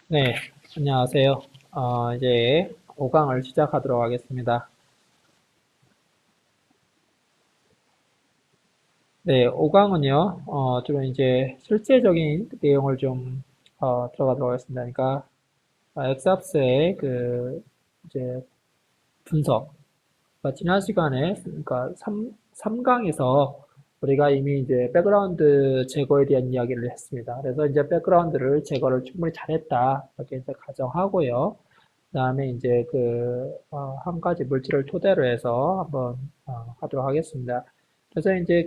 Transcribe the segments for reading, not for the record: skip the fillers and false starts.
네, 안녕하세요. 이제 5강을 시작하도록 하겠습니다. 네, 5강은요, 주로 이제 실제적인 내용을 좀, 들어가도록 하겠습니다. 그러니까, 엑삽스의 이제 분석. 그러니까 지난 시간에, 그러니까 3강에서 우리가 이미 이제 백그라운드 제거에 대한 이야기를 했습니다. 그래서 이제 백그라운드를 제거를 충분히 잘했다. 이렇게 이제 가정하고요. 그다음에 이제 한 가지 물질을 토대로 해서 한번 하도록 하겠습니다. 그래서 이제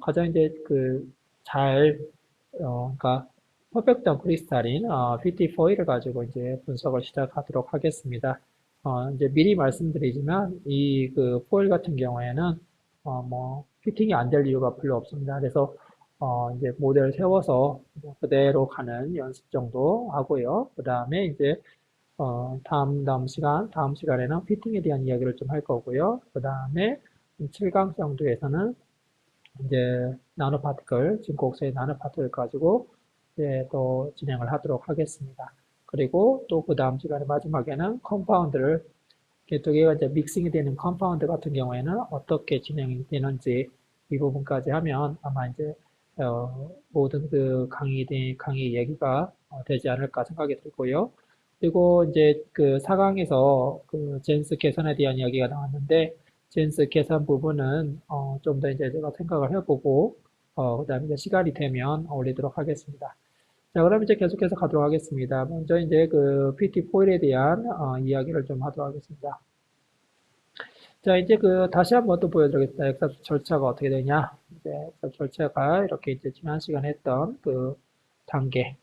가장 이제 그러니까 퍼펙트한 크리스탈인 PT4를 가지고 이제 분석을 시작하도록 하겠습니다. 이제 미리 말씀드리지만 이 그 포일 같은 경우에는 뭐 피팅이 안 될 이유가 별로 없습니다. 그래서 이제 모델을 세워서 뭐 그대로 가는 연습 정도 하고요. 그 다음에 이제 다음 시간에는 피팅에 대한 이야기를 좀 할 거고요. 그 다음에 7강 정도에서는 이제 나노파티클, 진곡세의 나노파티클 가지고 이제 또 진행을 하도록 하겠습니다. 그리고 또 그 다음 시간에 마지막에는 컴파운드를, 두 개가 이제 믹싱이 되는 컴파운드 같은 경우에는 어떻게 진행이 되는지 이 부분까지 하면 아마 이제 모든 강의 얘기가 되지 않을까 생각이 들고요. 그리고 이제 그 4강에서 그 젠스 계산에 대한 이야기가 나왔는데 젠스 계산 부분은 좀 더 이제 제가 생각을 해보고 그다음에 이제 시간이 되면 올리도록 하겠습니다. 자, 그럼 이제 계속해서 가도록 하겠습니다. 먼저 이제 그 PT 포일에 대한 이야기를 좀 하도록 하겠습니다. 자, 이제 다시 한번 또 보여드리겠습니다. 엑사수 절차가 어떻게 되냐. 이제 엑사수 절차가 이렇게 이제 지난 시간에 했던 요 단계,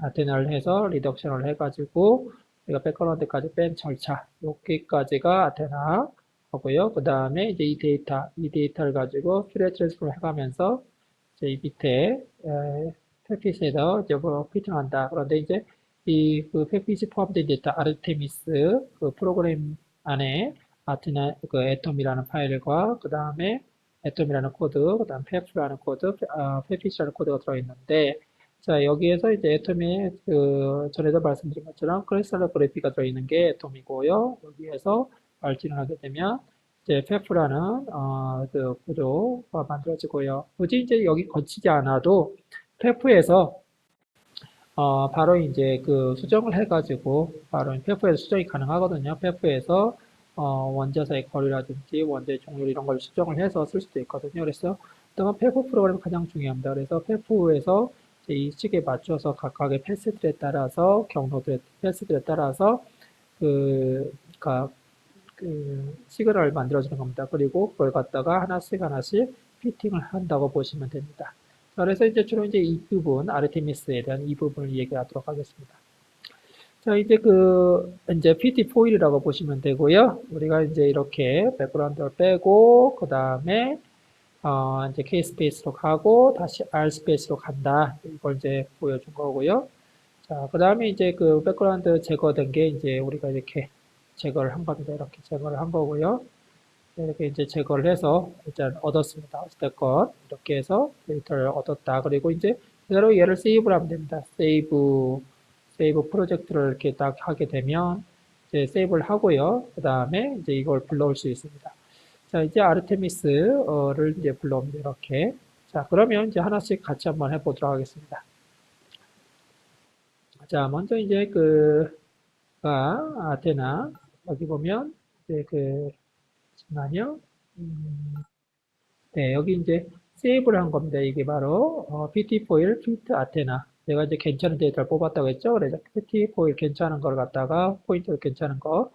아테나를 해서 리덕션을 해가지고, 우리가 백그라운드까지 뺀 절차. 여기까지가 아테나 하고요. 그 다음에 이제 이 데이터를 가지고 퓨리어 트랜스폼을 해가면서, 이제 이 밑에, 펫핏에다 이제 뭐 피팅한다. 그런데 이제 그 펫핏이 포함된 데이터 아르테미스 그 프로그램 안에 아테나 그 애톰이라는 파일과 그 다음에 애톰이라는 코드, 그 다음 페프라는 코드, 페피시라는 코드가 들어있는데 자 여기에서 이제 애톰에 전에도 말씀드린 것처럼 크리스탈로그래피가 들어있는 게 애톰이고요. 여기에서 발진을 하게 되면 이제 페프라는 그 구조가 만들어지고요. 굳이 이제 여기 거치지 않아도 페프에서 바로 이제 그 수정을 해가지고 바로 페프에서 수정이 가능하거든요. 페프에서 원자사의 거리라든지 원자의 종류 이런 걸 수정을 해서 쓸 수도 있거든요. 그래서 그동안 페프 프로그램이 가장 중요합니다. 그래서 페프에서 이 식에 맞춰서 각각의 패스들에 따라서 경로들의 패스들에 따라서 그, 각 시그널을 만들어주는 겁니다. 그리고 그걸 갖다가 하나씩 하나씩 피팅을 한다고 보시면 됩니다. 그래서 이제 주로 이제 이 부분, 아르테미스에 대한 이 부분을 얘기하도록 하겠습니다. 자, 이제 이제 PT 포일이라고 보시면 되고요. 우리가 이제 이렇게 백그라운드를 빼고, 그 다음에, 이제 K 스페이스로 가고, 다시 R 스페이스로 간다. 이걸 이제 보여준 거고요. 자, 그 다음에 이제 그 백그라운드 제거된 게 이제 우리가 이렇게 제거를 한 겁니다. 이렇게 제거를 한 거고요. 이렇게 이제 제거를 해서 일단 얻었습니다. 어쨌건 이렇게 해서 데이터를 얻었다. 그리고 이제 그대로 얘를 세이브를 하면 됩니다. 세이브 프로젝트를 이렇게 딱 하게 되면 이제 세이브를 하고요. 그 다음에 이제 이걸 불러올 수 있습니다. 자, 이제 아르테미스를 이제 불러옵니다. 이렇게. 자, 그러면 이제 하나씩 같이 한번 해보도록 하겠습니다. 자, 먼저 이제 아테나 여기 보면 이제 잠깐만요. 네, 여기 이제 세이브를 한 겁니다. 이게 바로 PT 포일 피트 아테나. 내가 이제 괜찮은 데이터를 뽑았다고 했죠. 그래서 PT 포일 괜찮은 걸 갖다가 포인트 괜찮은 거,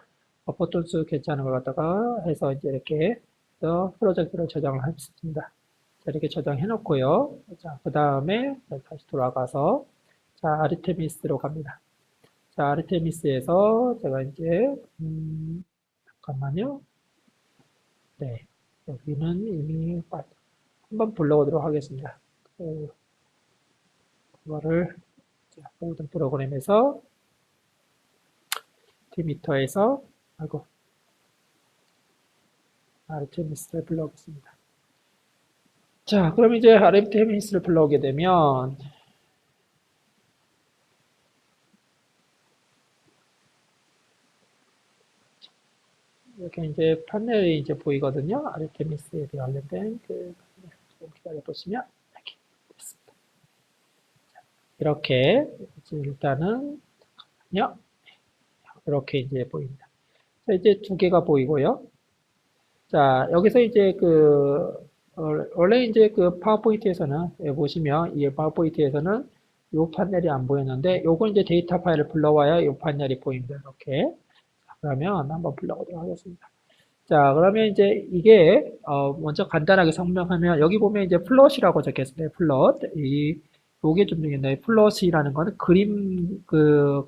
포톤수 괜찮은 걸 갖다가 해서 이제 이렇게 프로젝트를 저장을 했습니다. 자, 이렇게 저장해 놓고요. 자, 그 다음에 다시 돌아가서 자, 아르테미스로 갑니다. 자, 아르테미스에서 제가 이제 잠깐만요. 네, 여기는 이미 한번 불러오도록 하겠습니다. 그거를 모든 프로그램에서 디미터에서 아이고 아르테미스를 불러오겠습니다. 자, 그럼 이제 아르테미스를 불러오게 되면 이렇게 이제 판넬이 이제 보이거든요. 아르테미스에 관련된 그 판넬 좀 기다려 보시면 이렇게 됐습니다. 이렇게 일단은 잠깐만요. 이렇게 이제 보입니다. 자, 이제 두 개가 보이고요. 자, 여기서 이제 원래 이제 그 파워포인트에서는, 여기 보시면, 이 파워포인트에서는 이 판넬이 안 보였는데, 요건 이제 데이터 파일을 불러와야 이 판넬이 보입니다. 이렇게. 자, 그러면 한번 불러보도록 하겠습니다. 자, 그러면 이제 이게, 먼저 간단하게 설명하면, 여기 보면 이제 플롯이라고 적혀있습니다. 플롯. 요게 좀 중요한데, 플롯이라는 거는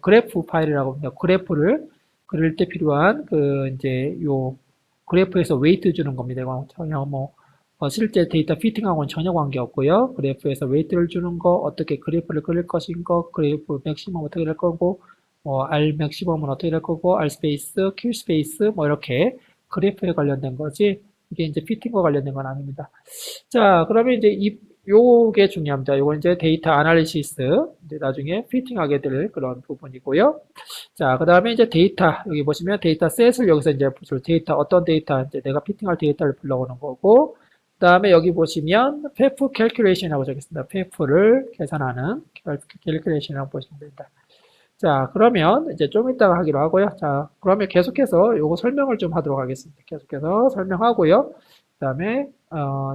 그래프 파일이라고 합니다. 그래프를 그릴 때 필요한 이제 그래프에서 웨이트 주는 겁니다. 이건 전혀 실제 데이터 피팅하고는 전혀 관계없고요. 그래프에서 웨이트를 주는 거, 어떻게 그래프를 그릴 것인 거, 그래프 맥시멈 어떻게 될 거고, R 맥시멈은 어떻게 될 거고, R 스페이스, Q 스페이스, 이렇게 그래프에 관련된 거지, 이게 이제 피팅과 관련된 건 아닙니다. 자, 그러면 이제 요게 중요합니다. 요건 이제 데이터 아날리시스, 이제 나중에 피팅하게 될 그런 부분이고요. 자, 그 다음에 이제 데이터, 여기 보시면 데이터 셋을 여기서 이제 데이터, 어떤 데이터, 이제 내가 피팅할 데이터를 불러오는 거고, 그 다음에 여기 보시면 페프 캘큘레이션이라고 적겠습니다. 페프를 계산하는 캘큘레이션이라고 보시면 됩니다. 자, 그러면 이제 좀 이따가 하기로 하고요. 자, 그러면 계속해서 요거 설명을 좀 하도록 하겠습니다. 계속해서 설명하고요. 그 다음에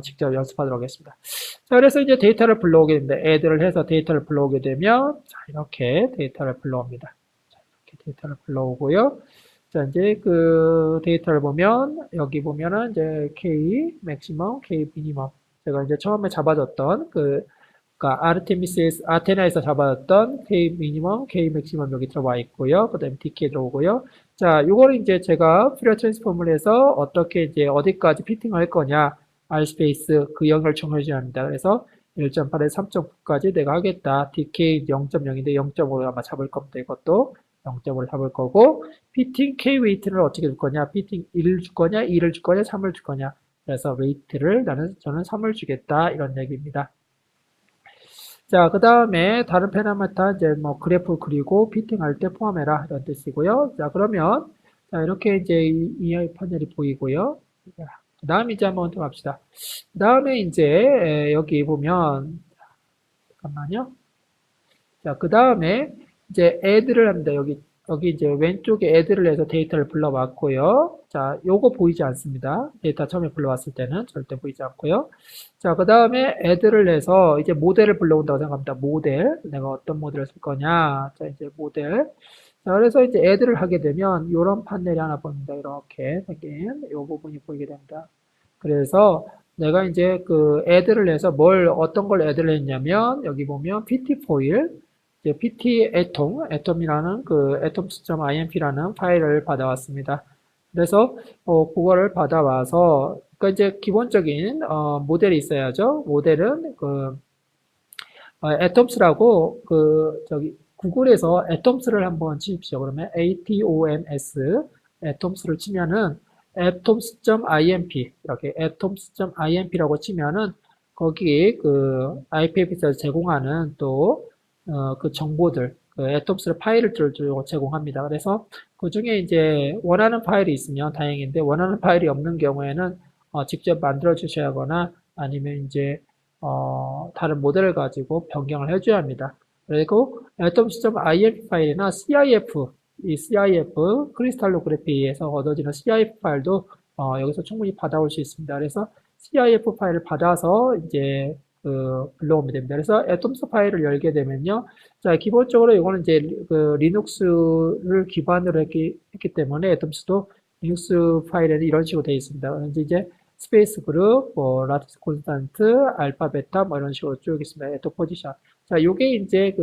직접 연습하도록 하겠습니다. 자, 그래서 이제 데이터를 불러오게 됩니다. add를 해서 데이터를 불러오게 되면 자, 이렇게 데이터를 불러옵니다. 자, 이렇게 데이터를 불러오고요. 자, 이제 그 데이터를 보면 여기 보면은 이제 k 맥시멈, k 미니멈 제가 이제 처음에 잡아줬던 그러니까 아테나에서 잡아줬던 K 미니멈, K 맥시멈 여기 들어와 있고요. 그 다음에 DK 들어오고요. 자, 요거를 이제 제가 퓨리어 트랜스폼을 해서 어떻게 이제 어디까지 피팅할 거냐, R 스페이스 그 영역을 정해줘야 합니다. 그래서 1.8에서 3.9까지 내가 하겠다. DK 0.0인데 0.5로 아마 잡을 겁니다. 이것도 0.5로 잡을 거고, 피팅 K 웨이트를 어떻게 줄 거냐, 피팅 1을 줄 거냐, 2를 줄 거냐, 3을 줄 거냐. 그래서 웨이트를 저는 3을 주겠다. 이런 얘기입니다. 자, 그 다음에 다른 파라미터 이제 그래프 그리고 피팅할 때 포함해라 이런 뜻이고요. 자, 그러면 자, 이렇게 이제 이 판넬이 보이고요. 그 다음 이제 한번 더 합시다. 그 다음에 이제 여기 보면 잠깐만요. 자, 그 다음에 이제 add를 합니다. 여기 이제 왼쪽에 add를 해서 데이터를 불러왔고요. 자, 요거 보이지 않습니다. 데이터 처음에 불러왔을 때는 절대 보이지 않고요. 자, 그 다음에 add를 해서 이제 모델을 불러온다고 생각합니다. 모델. 내가 어떤 모델을 쓸 거냐. 자, 이제 모델. 자, 그래서 이제 add를 하게 되면 이런 판넬이 하나 보입니다. 이렇게 생긴 이 부분이 보이게 됩니다. 그래서 내가 이제 add를 해서 어떤 걸 add를 했냐면 여기 보면 pt 포일 이제 pt atom이라는 atoms.imp라는 파일을 받아왔습니다. 그래서 그거를 받아와서 그러니까 이제 기본적인 모델이 있어야죠. 모델은 atoms라고 구글에서 atoms를 한번 치십시오. 그러면 atoms atoms를 치면은 atoms.imp 이렇게 atoms.imp라고 치면은 거기 IPF에서 제공하는 또 그 정보들 atoms를 파일을 제공합니다. 그래서 그 중에 이제 원하는 파일이 있으면 다행인데 원하는 파일이 없는 경우에는 직접 만들어 주셔야 하거나 아니면 이제 다른 모델을 가지고 변경을 해줘야 합니다. 그리고 atoms.imp 파일이나 CIF, 이 CIF 크리스탈로그래피에서 얻어지는 CIF 파일도 여기서 충분히 받아올 수 있습니다. 그래서 CIF 파일을 받아서 이제 불러오면 됩니다. 그래서 atoms 파일을 열게 되면요. 자, 기본적으로 이거는 이제 리눅스를 기반으로 했기 때문에 atoms도 리눅스 파일에는 이런 식으로 되어 있습니다. 그런데 이제 스페이스 그룹, 라티스 콘스탄트, 알파, 베타, 이런 식으로 쭉 있습니다. 에토 포지션. 자, 요게 이제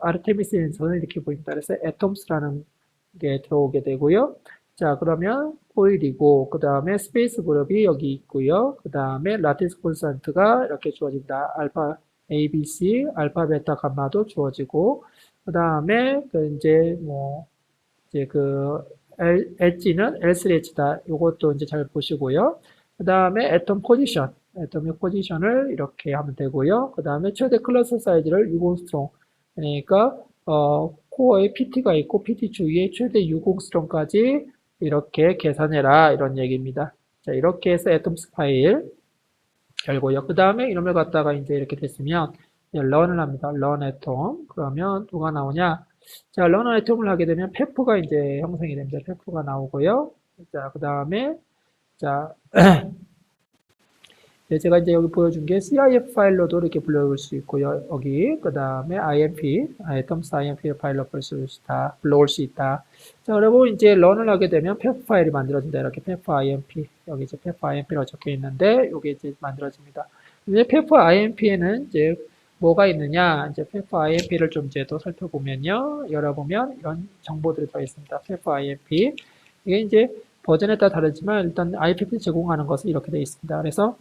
아르테미스에서는 이렇게 보입니다. 그래서 atoms라는 게 들어오게 되고요. 자, 그러면 코일이고, 그 다음에 스페이스 그룹이 여기 있고요. 그 다음에 라티스 콘스탄트가 이렇게 주어집니다. 알파, ABC, 알파, 베타, 감마도 주어지고, 그 다음에 이제 엣지는 L3H다. 요것도 이제 잘 보시고요. 그 다음에 애톰 포지션, 애톰의 포지션을 이렇게 하면 되고요. 그 다음에 최대 클러스터 사이즈를 60스트롱, 그러니까 코어에 PT가 있고 PT 주위에 최대 60스트롱까지 이렇게 계산해라 이런 얘기입니다. 자, 이렇게 해서 atoms 파일 열고요. 그 다음에 이놈을 갖다가 이제 이렇게 됐으면 런을 합니다. run atom. 그러면 누가 나오냐? 자, run atom을 하게 되면 페프가 이제 형성이 됩니다. 페프가 나오고요. 자, 그 다음에 자, 네, 제가 이제 여기 보여준 게 CIF 파일로도 이렇게 불러올 수 있고요. 여기 그 다음에 IMP, atoms IMP 파일로 불러올 수 있다. 자, 그리고 이제 런을 하게 되면 pep 파일이 만들어진다. 이렇게 pep IMP 여기 이제 pep IMP라고 적혀 있는데 이게 이제 만들어집니다. 이제 pep IMP에는 이제 뭐가 있느냐? 이제 pep IMP를 좀 이제 또 살펴보면요, 열어보면 이런 정보들이 들어 있습니다. pep IMP 이게 이제 버전에 따라 다르지만 일단 IPP 제공하는 것은 이렇게 되어 있습니다. 그래서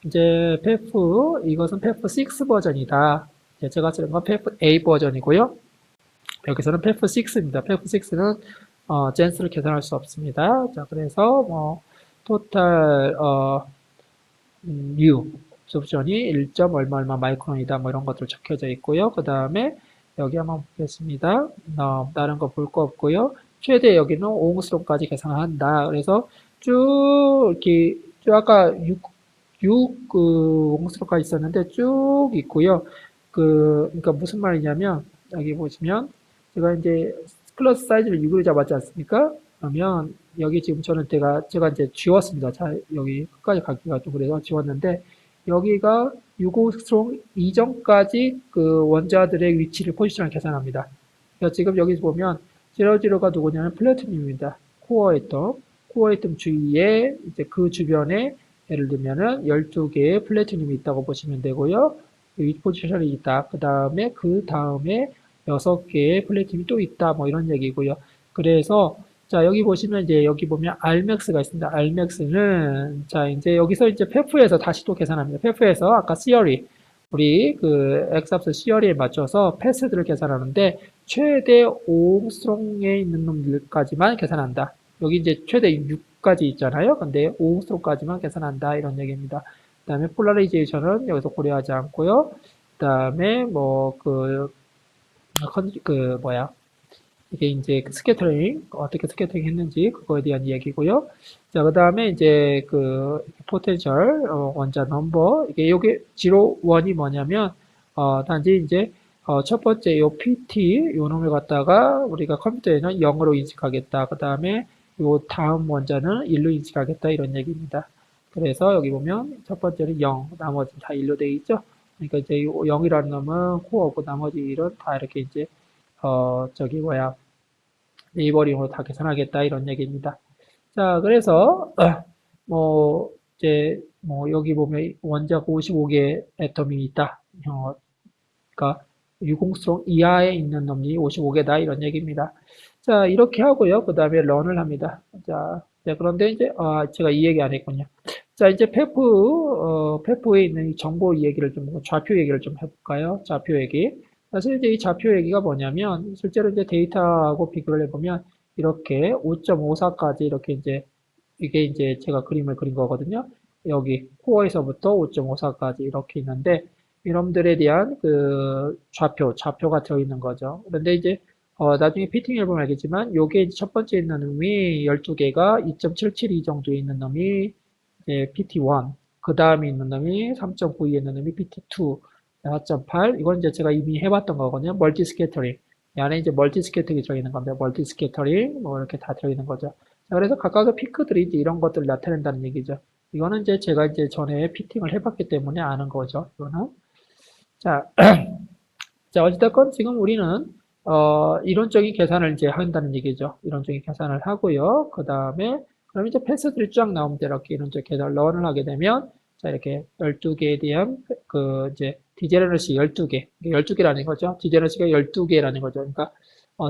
이제 페프 이것은 페프 6 버전이다. 제가 쓰는 건 페프 A 버전이고요. 여기서는 페프 6입니다. 페프 6는 젠스를 계산할 수 없습니다. 자, 그래서 뭐 토탈 U 옵션이 1. 얼마 얼마 마이크론이다. 뭐 이런 것들 적혀져 있고요. 그 다음에 여기 한번 보겠습니다. 다른 거 볼 거 없고요. 최대 여기는 5옹스론까지 계산한다. 그래서 쭉 이렇게 쭉 아까 6 옹스로가 있었는데 쭉 있고요. 그러니까 무슨 말이냐면 여기 보시면 제가 이제 클래스 사이즈를 6으로 잡았지 않습니까? 그러면 여기 지금 저는 제가 이제 지웠습니다. 자, 여기 끝까지 가기가 좀 그래서 지웠는데 여기가 6옹스트롱 이전까지 그 원자들의 위치를 포지션을 계산합니다. 그래서 지금 여기 보면 00가 누구냐면 플래티늄입니다. 코어 애텀 주위에 이제 그 주변에 예를 들면은 12개의 플래티늄이 있다고 보시면 되고요. 위 포지션이 있다. 그 다음에 6개의 플래티늄이 또 있다. 뭐 이런 얘기고요. 그래서 자, 여기 보시면 이제 여기 보면 Rmax가 있습니다. Rmax는 자, 이제 여기서 이제 페프에서 다시 또 계산합니다. 페프에서 아까 시어리 우리 그 엑삽스 시어리에 맞춰서 패스들을 계산하는데 최대 5옹스트롱에 있는 놈들까지만 계산한다. 여기 이제 최대 6까지 있잖아요. 근데 5옹스트롱까지만 계산한다. 이런 얘기입니다. 그 다음에 폴라리제이션은 여기서 고려하지 않고요. 그 다음에 뭐 이게 이제 스캐터링 어떻게 스캐터링 했는지 그거에 대한 이야기고요. 자, 그 다음에 이제 그 포텐셜 원자 넘버 요게 0, 1이 뭐냐면 단지 이제 첫 번째 요 PT 요 놈을 갖다가 우리가 컴퓨터에는 0으로 인식하겠다. 그 다음에 요 다음 원자는 1로 인식하겠다 이런 얘기입니다. 그래서 여기 보면 첫 번째는 0, 나머지는 다 1로 되어 있죠. 그러니까 이제 요 0이라는 놈은 코어고 나머지 1은 다 이렇게 이제 네이버링으로 다 계산하겠다 이런 얘기입니다. 자, 그래서 뭐 이제 뭐 여기 보면 원자가 55개 애텀이 있다. 그러니까 6옹스트롱 이하에 있는 놈이 55개다 이런 얘기입니다. 자, 이렇게 하고요. 그 다음에 런을 합니다. 자, 그런데 이제 제가 이 얘기 안 했군요. 자, 이제 페프에 있는 이 정보 얘기를 좌표 얘기를 좀 해볼까요? 좌표 얘기. 사실 이제 이 좌표 얘기가 뭐냐면 실제로 이제 데이터하고 비교를 해보면 이렇게 5.54까지 이렇게 이게 이제 제가 그림을 그린 거거든요. 여기 코어에서부터 5.54까지 이렇게 있는데 이놈들에 대한 그 좌표가 들어있는 거죠. 그런데 이제 나중에 피팅해 보면 알겠지만 요게 첫 번째 있는 놈이 12개가 2.772 정도에 있는 놈이 이제 PT1, 그 다음에 있는 놈이 3.92에 있는 놈이 PT2, 4.8, 이건 이제 제가 이미 해봤던 거거든요. 멀티 스캐터링. 이 안에 이제 멀티 스캐터링이 들어있는 겁니다. 멀티 스캐터링, 뭐 이렇게 다 들어있는 거죠. 자, 그래서 각각의 피크들이 이제 이런 것들을 나타낸다는 얘기죠. 이거는 이제 제가 이제 전에 피팅을 해봤기 때문에 아는 거죠. 이거는. 자, 자, 어찌됐건 지금 우리는 이론적인 계산을 이제 한다는 얘기죠. 이론적인 계산을 하고요. 그 다음에 그럼 이제 패스들이 쫙 나오면 이렇게 이론적 계산을 런을 하게 되면 자, 이렇게 12개에 대한 그 이제 디제너러시 12개, 12개라는 거죠. 디제너러시가 12개라는 거죠. 그러니까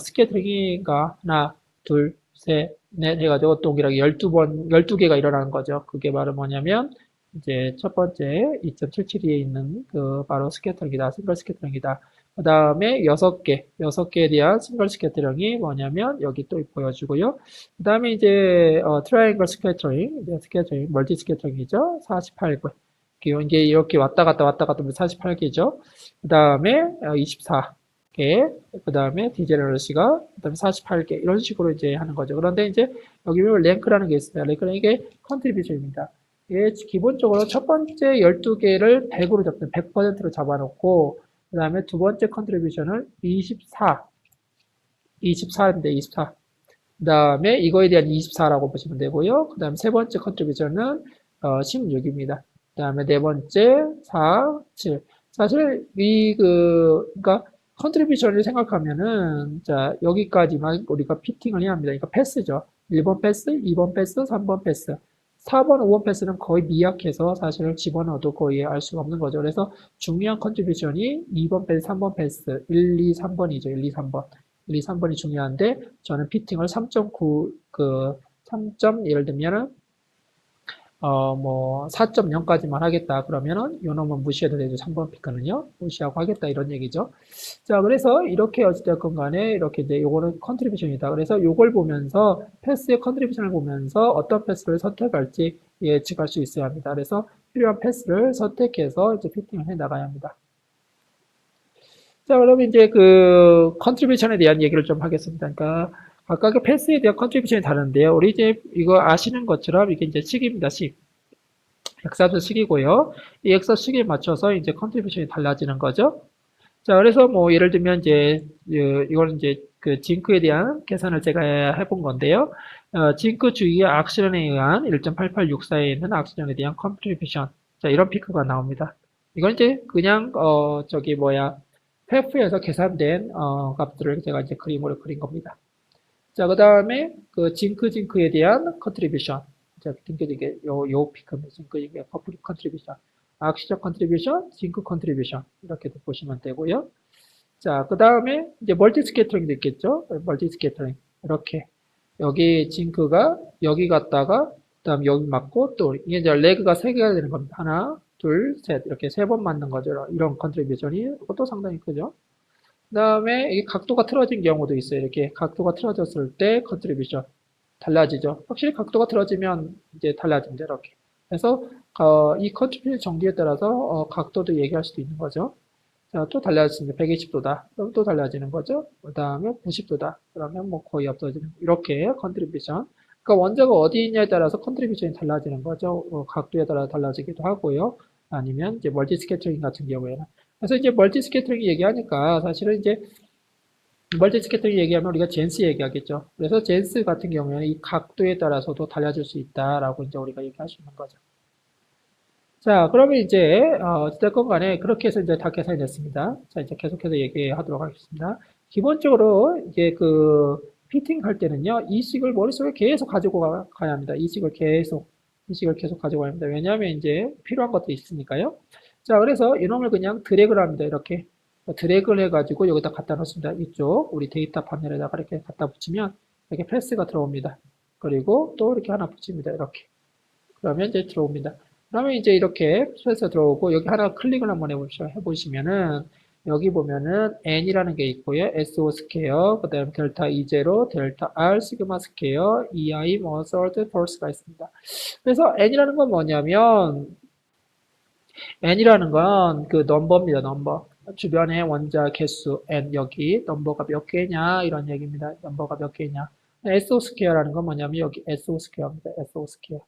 스캐터링이가 하나, 둘, 셋, 넷 해가지고 동일하게 12개가 일어나는 거죠. 그게 바로 뭐냐면 이제 첫 번째 2.772에 있는 그 바로 스캐터링이다. 싱글 스캐터링이다. 그 다음에 6개에 대한 싱글 스캐터링이 뭐냐면 여기 또 보여주고요. 그 다음에 이제 트라이앵글 스캐터링, 멀티 스캐터링이죠. 48개. 이게 이렇게 왔다 갔다 48개죠. 그 다음에 24개 개, 그 다음에 디제너러시가 그 다음에 48개 이런 식으로 이제 하는 거죠. 그런데 이제 여기 보면 랭크라는 게 있습니다. 랭크는 이게 컨트리뷰션입니다. 이게 기본적으로 첫 번째 12개를 100으로 잡는 100%로 잡아놓고 그 다음에 두 번째 컨트리뷰션을 24인데 24. 그 다음에 이거에 대한 24라고 보시면 되고요. 그 다음에 세 번째 컨트리뷰션은 16입니다. 그 다음에 네 번째 4, 7. 사실 그러니까 컨트리뷰션을 생각하면은 자 여기까지만 우리가 피팅을 해야 합니다. 그러니까 패스죠. 1번 패스, 2번 패스, 3번 패스. 4번, 5번 패스는 거의 미약해서 사실은 집어넣어도 거의 알 수가 없는 거죠. 그래서 중요한 컨트리뷰션이 2번 패스, 3번 패스, 1, 2, 3번이죠. 1, 2, 3번. 1, 2, 3번이 중요한데 저는 피팅을 3.9 3점 예를 들면은 뭐 4.0까지만 하겠다 그러면은 요 놈은 무시해도 되죠. 3번 피크는요. 무시하고 하겠다 이런 얘기죠. 자, 그래서 이렇게 어찌됐건 간에 이렇게 이제 요거는 컨트리뷰션이다. 그래서 요걸 보면서 패스의 컨트리뷰션을 보면서 어떤 패스를 선택할지 예측할 수 있어야 합니다. 그래서 필요한 패스를 선택해서 이제 피팅을 해 나가야 합니다. 자, 그러면 이제 그 컨트리뷰션에 대한 얘기를 좀 하겠습니다. 그러니까 각각의 패스에 대한 컨트리뷰션이 다른데요. 우리 이제 이거 아시는 것처럼 이게 이제 식입니다. 식. 엑사도 식이고요. 이 엑사 식에 맞춰서 이제 컨트리뷰션이 달라지는 거죠. 자, 그래서 뭐 예를 들면 이제 이거는 이제 그 징크에 대한 계산을 제가 해본 건데요. 징크 주위의 악시전에 의한 1.8864에 있는 악시전에 대한 컨트리뷰션. 자, 이런 피크가 나옵니다. 이건 이제 그냥 저기 뭐야 페프에서 계산된 값들을 제가 이제 그림으로 그린 겁니다. 자, 그 다음에 그 징크에 대한 컨트리뷰션. 자, 징크징크 요 피크입니다. 징크징크의 컨트리뷰션. 악시적 컨트리뷰션, 징크 컨트리뷰션 이렇게 보시면 되고요. 자, 그 다음에 이제 멀티 스캐터링도 있겠죠. 멀티 스캐터링 이렇게 여기 징크가 여기 갔다가 그다음 여기 맞고 또 이게 이제 레그가 세 개가 되는 겁니다. 하나, 둘, 셋 이렇게 세 번 맞는 거죠. 이런 컨트리뷰션이 이것도 상당히 크죠. 그 다음에 이게 각도가 틀어진 경우도 있어요. 이렇게 각도가 틀어졌을 때 컨트리뷰션 달라지죠. 확실히 각도가 틀어지면 이제 달라집니다. 이렇게. 그래서 이 컨트리뷰션 정기에 따라서 각도도 얘기할 수도 있는 거죠. 자, 또 달라졌습니다. 120도다. 그럼 또 달라지는 거죠. 그 다음에 90도다. 그러면 뭐 거의 없어지는, 이렇게 컨트리뷰션. 그러니까 원자가 어디 있냐에 따라서 컨트리뷰션이 달라지는 거죠. 각도에 따라 달라지기도 하고요. 아니면 이제 멀티 스캐터링 같은 경우에는. 그래서 이제 멀티 스캐터링 얘기하니까 사실은 이제 멀티 스캐터링 얘기하면 우리가 젠스 얘기하겠죠. 그래서 젠스 같은 경우에는 이 각도에 따라서도 달라질 수 있다라고 이제 우리가 얘기할 수 있는 거죠. 자, 그러면 이제, 어쨌든 간에 그렇게 해서 이제 다 계산이 됐습니다. 자, 이제 계속해서 얘기하도록 하겠습니다. 기본적으로 이제 그, 피팅 할 때는요, 이 식을 머릿속에 계속 가지고 가야 합니다. 이 식을 계속 가지고 가야 합니다. 왜냐하면 이제 필요한 것도 있으니까요. 자, 그래서 이놈을 그냥 드래그를 합니다. 이렇게. 드래그를 해가지고 여기다 갖다 놓습니다. 이쪽, 우리 데이터 파넬에다가 이렇게 갖다 붙이면 이렇게 패스가 들어옵니다. 그리고 또 이렇게 하나 붙입니다. 이렇게. 그러면 이제 들어옵니다. 그러면 이제 이렇게 스페이스 들어오고 여기 하나 클릭을 한번 해보시면은 여기 보면은 n이라는 게 있고요. SO 스퀘어, 그 다음에 델타 E0, 델타 R, 시그마 스퀘어, EI, 뭐, third, force가 있습니다. 그래서 n이라는 건 뭐냐면 n이라는 건 그 넘버입니다. 넘버. 주변의 원자 개수 n 여기 넘버가 몇 개냐 이런 얘기입니다. 넘버가 몇 개냐. SO 스퀘어라는 건 뭐냐면 여기 SO 스퀘어입니다. SO 스퀘어.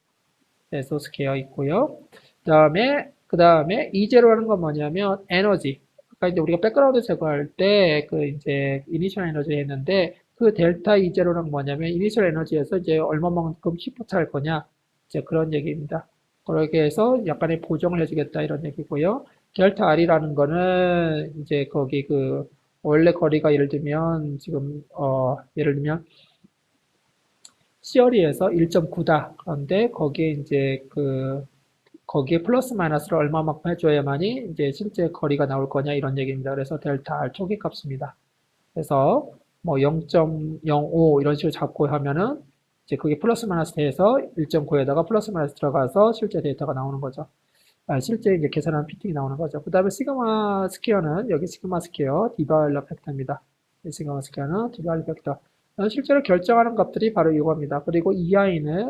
SO 스퀘어 있고요. 그 다음에 E0라는 건 뭐냐면 에너지. 아까 이제 우리가 백그라운드 제거할 때 그 이제 이니셜 에너지 했는데 그 델타 E0는 뭐냐면 이니셜 에너지에서 이제 얼마만큼 시프트 할 거냐. 이제 그런 얘기입니다. 그렇게 해서 약간의 보정을 해주겠다 이런 얘기고요. 델타 R이라는 거는 이제 거기 그 원래 거리가 예를 들면 지금 예를 들면 시어리에서 1.9다. 그런데 거기에 이제 거기에 플러스 마이너스를 얼마만큼 해줘야만이 이제 실제 거리가 나올 거냐 이런 얘기입니다. 그래서 델타 R 초기 값입니다. 그래서 뭐 0.05 이런 식으로 잡고 하면은 이제 그게 플러스 마이너스 돼서 1.9에다가 플러스 마이너스 들어가서 실제 데이터가 나오는 거죠. 실제 이제 계산한 피팅이 나오는 거죠. 그 다음에 시그마 스퀘어는 여기 시그마 스퀘어 디바일러 팩터입니다. 시그마 스퀘어는 디바일러 팩터. 실제로 결정하는 값들이 바로 이겁니다. 그리고 EI는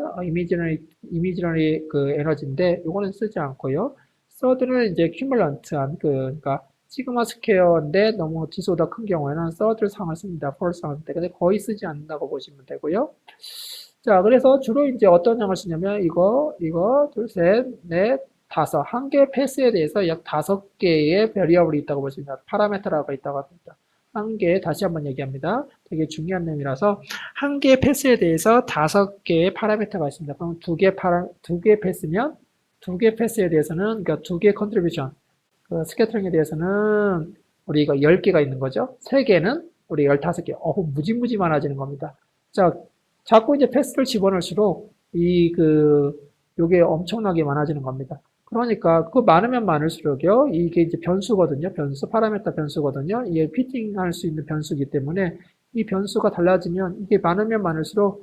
이미지너리 그 에너지인데 이거는 쓰지 않고요. 서드는 이제 큐뮬런트한 그러니까 시그마 스퀘어인데 너무 지수보다 큰 경우에는 서드 상을 씁니다. 폴 상을 씁니다. 근데 거의 쓰지 않는다고 보시면 되고요. 자, 그래서 주로 이제 어떤 양을 쓰냐면 이거, 둘, 셋, 넷, 다섯. 한 개 패스에 대해서 약 5개의 베리어블이 있다고 보시면 파라메터라고 있다고 합니다. 한 개, 다시 한번 얘기합니다. 되게 중요한 내용이라서 한 개의 패스에 대해서 5개의 파라메터가 있습니다. 그럼 두 개 패스면 두 개 패스에 대해서는 그러니까 두 개의 컨트리뷰션 그 스캐터링에 대해서는 우리가 10개가 있는 거죠. 3개는 우리 15개. 무지무지 많아지는 겁니다. 자, 자꾸 이제 패스를 집어넣을수록 요게 엄청나게 많아지는 겁니다. 그러니까 그 많으면 많을수록요. 이게 이제 변수거든요. 변수, 파라메터 변수거든요. 이게 피팅할 수 있는 변수이기 때문에 이 변수가 달라지면 이게 많으면 많을수록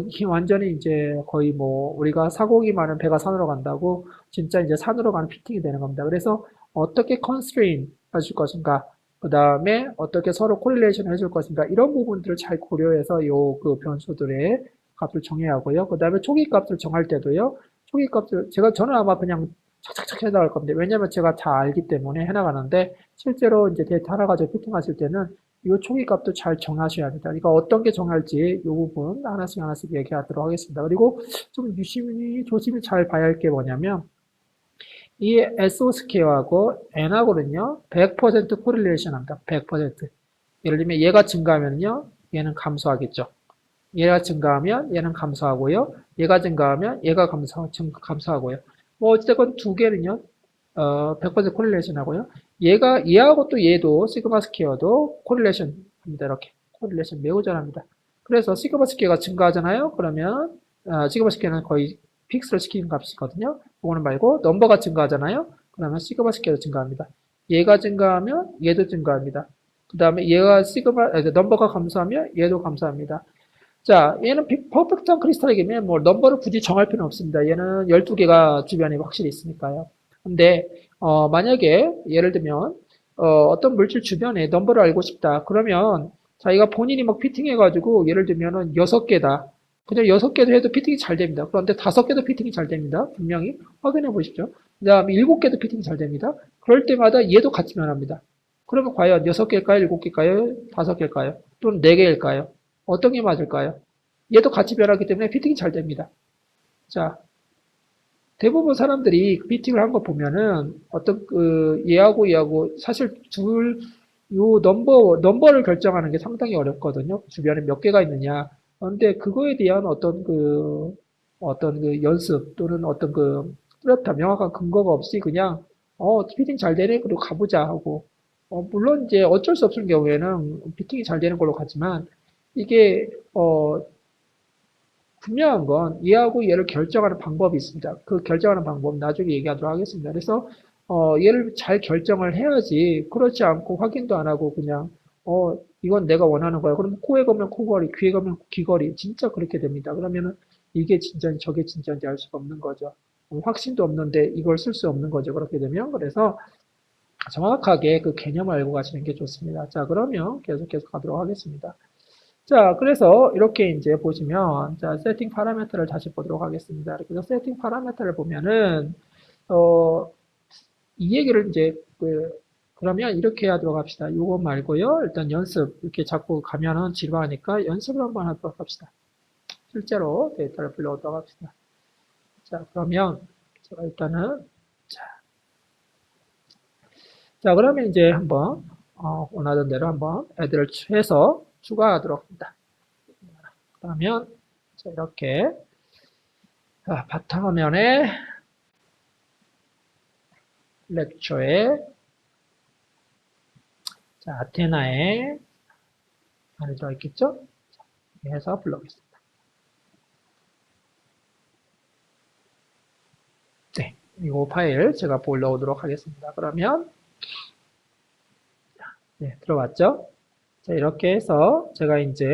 이게 완전히 이제 거의 뭐 우리가 사고기 많은 배가 산으로 간다고 진짜 이제 산으로 가는 피팅이 되는 겁니다. 그래서 어떻게 constrain 해줄 것인가, 그 다음에 어떻게 서로 correlation 해줄 것인가, 이런 부분들을 잘 고려해서 그 변수들의 값을 정해야 하고요. 그 다음에 초기 값을 정할 때도요, 초기 값을, 저는 아마 그냥 착착착 해나갈 겁니다. 왜냐면 제가 다 알기 때문에 해나가는데, 실제로 이제 데이터 하나 가지고 피팅하실 때는 이 초기 값도 잘 정하셔야 합니다. 그러니까 어떤 게 정할지 이 부분 하나씩 얘기하도록 하겠습니다. 그리고 좀 조심히 잘 봐야 할 게 뭐냐면, 이 SO 스퀘어하고 N하고는요, 100% 코릴레이션 합니다. 100%. 예를 들면 얘가 증가하면요, 얘는 감소하겠죠. 얘가 증가하면 얘는 감소하고요. 얘가 증가하면 얘가 감소하고요. 뭐 어쨌든 두 개는요, 100% 코릴레이션 하고요. 얘하고 또 얘도 시그마 스퀘어도 코릴레이션 합니다. 이렇게. 코릴레이션 매우 잘합니다. 그래서 시그마 스퀘어가 증가하잖아요. 그러면 시그마 스퀘어는 거의 픽스를 시키는 값이거든요. 그거는 말고 넘버가 증가하잖아요. 그러면 시그마 스퀘어도 증가합니다. 얘가 증가하면 얘도 증가합니다. 그 다음에 얘가 넘버가 감소하면 얘도 감소합니다. 자, 얘는 퍼펙트한 크리스탈이면 뭐 넘버를 굳이 정할 필요는 없습니다. 얘는 12개가 주변에 확실히 있으니까요. 근데 만약에 예를 들면 어떤 물질 주변에 넘버를 알고 싶다. 그러면 자기가 본인이 막 피팅해가지고 예를 들면은 6개다. 그냥 6개도 해도 피팅이 잘 됩니다. 그런데 5개도 피팅이 잘 됩니다. 분명히 확인해 보십시오. 그 다음에 7개도 피팅이 잘 됩니다. 그럴 때마다 얘도 같이 변합니다. 그러면 과연 6개일까요? 7개일까요? 5개일까요? 또는 4개일까요? 어떤 게 맞을까요? 얘도 같이 변하기 때문에 피팅이 잘 됩니다. 자, 대부분 사람들이 피팅을 한 거 보면은 어떤 얘하고 사실 요 넘버를 결정하는 게 상당히 어렵거든요. 주변에 몇 개가 있느냐. 그런데 그거에 대한 어떤 연습 또는 어떤 뚜렷한 명확한 근거가 없이 그냥 피팅 잘 되네 그리고 가보자 하고 물론 이제 어쩔 수 없는 경우에는 피팅이 잘 되는 걸로 가지만 이게 분명한 건 얘하고 얘를 결정하는 방법이 있습니다. 그 결정하는 방법 나중에 얘기하도록 하겠습니다. 그래서 얘를 잘 결정을 해야지 그렇지 않고 확인도 안 하고 그냥 이건 내가 원하는 거야. 그럼 코에 걸면 코걸이, 귀에 걸면 귀걸이 진짜 그렇게 됩니다. 그러면은 이게 진짜인지 저게 진짜인지 알 수가 없는 거죠. 확신도 없는데 이걸 쓸 수 없는 거죠. 그렇게 되면 그래서 정확하게 그 개념을 알고 가시는 게 좋습니다. 자, 그러면 계속해서 가도록 하겠습니다. 자, 그래서 이렇게 이제 보시면, 자, 세팅 파라미터를 다시 보도록 하겠습니다. 그래서 세팅 파라미터를 보면은, 이 얘기를 이제, 그러면 이렇게 하도록 합시다. 이거 말고요. 일단 연습, 이렇게 자꾸 가면은 지루하니까 연습을 한번 하도록 합시다. 실제로 데이터를 불러오도록 합시다. 자, 그러면 제가 일단은, 자, 그러면 이제 한번, 원하던 대로 한번 애들을 해서 추가하도록 합니다. 그러면 자, 이렇게 바탕화면에 렉처에 자, 아테나에 안에 들어있겠죠? 이렇게 해서 불러보겠습니다. 네, 이 파일 제가 불러오도록 하겠습니다. 그러면 네, 들어왔죠? 자, 이렇게 해서 제가 이제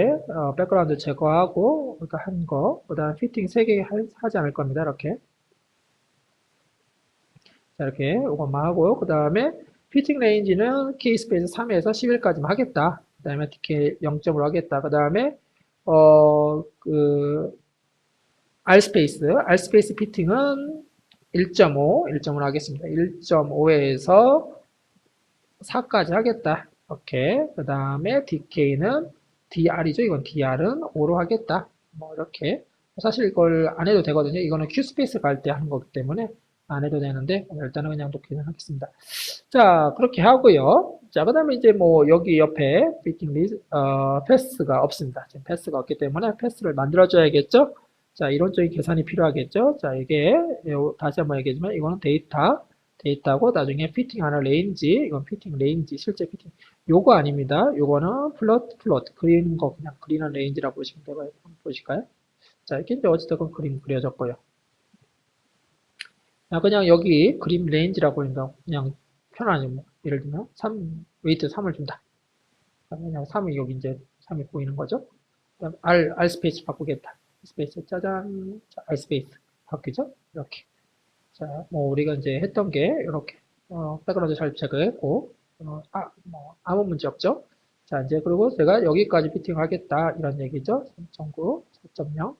백그라운드 제거하고 그러니까 한 거, 그 다음 피팅 3개 하지 않을 겁니다. 이렇게. 자, 이렇게 이것만 하고요. 그 다음에 피팅 레인지는 K스페이스 3에서 11까지만 하겠다. 그 다음에 TK 0.5로 하겠다. 그 다음에 R스페이스 피팅은 1.5 하겠습니다. 1.5에서 4까지 하겠다. 오케이. 그 다음에 DK는 DR이죠. 이건 DR은 5로 하겠다. 뭐 이렇게. 사실 이걸 안 해도 되거든요. 이거는 Q스페이스 갈 때 하는 거기 때문에 안 해도 되는데 일단은 그냥 놓기는 하겠습니다. 자, 그렇게 하고요. 자, 그 다음에 이제 뭐 여기 옆에 피팅 리즈, 패스가 없습니다. 지금 패스가 없기 때문에 패스를 만들어줘야겠죠. 자, 이론적인 계산이 필요하겠죠. 자, 이게 다시 한번 얘기하지만 이거는 데이터고 나중에 피팅하는 레인지, 이건 피팅 레인지, 실제 피팅 요거 아닙니다. 요거는 플롯 그리는 거 그냥 그리는 레인지라고 보시면 되고요. 한번 보실까요? 자, 이렇게 이제 어찌됐건 그림 그려졌고요. 그냥 여기 그림 레인지라고 그냥 편하게 뭐 예를 들면 3 웨이트 3을 준다. 그냥 3이 여기 이제 3이 보이는 거죠. 그다음 R 스페이스 바꾸겠다. 스페이스 짜잔. 자, R 스페이스 바뀌죠? 이렇게. 자, 뭐 우리가 이제 했던 게 이렇게 백그라운드 잘 체크했고 뭐 아무 문제 없죠. 자, 이제 그리고 제가 여기까지 피팅을 하겠다 이런 얘기죠. 3.9, 4.0.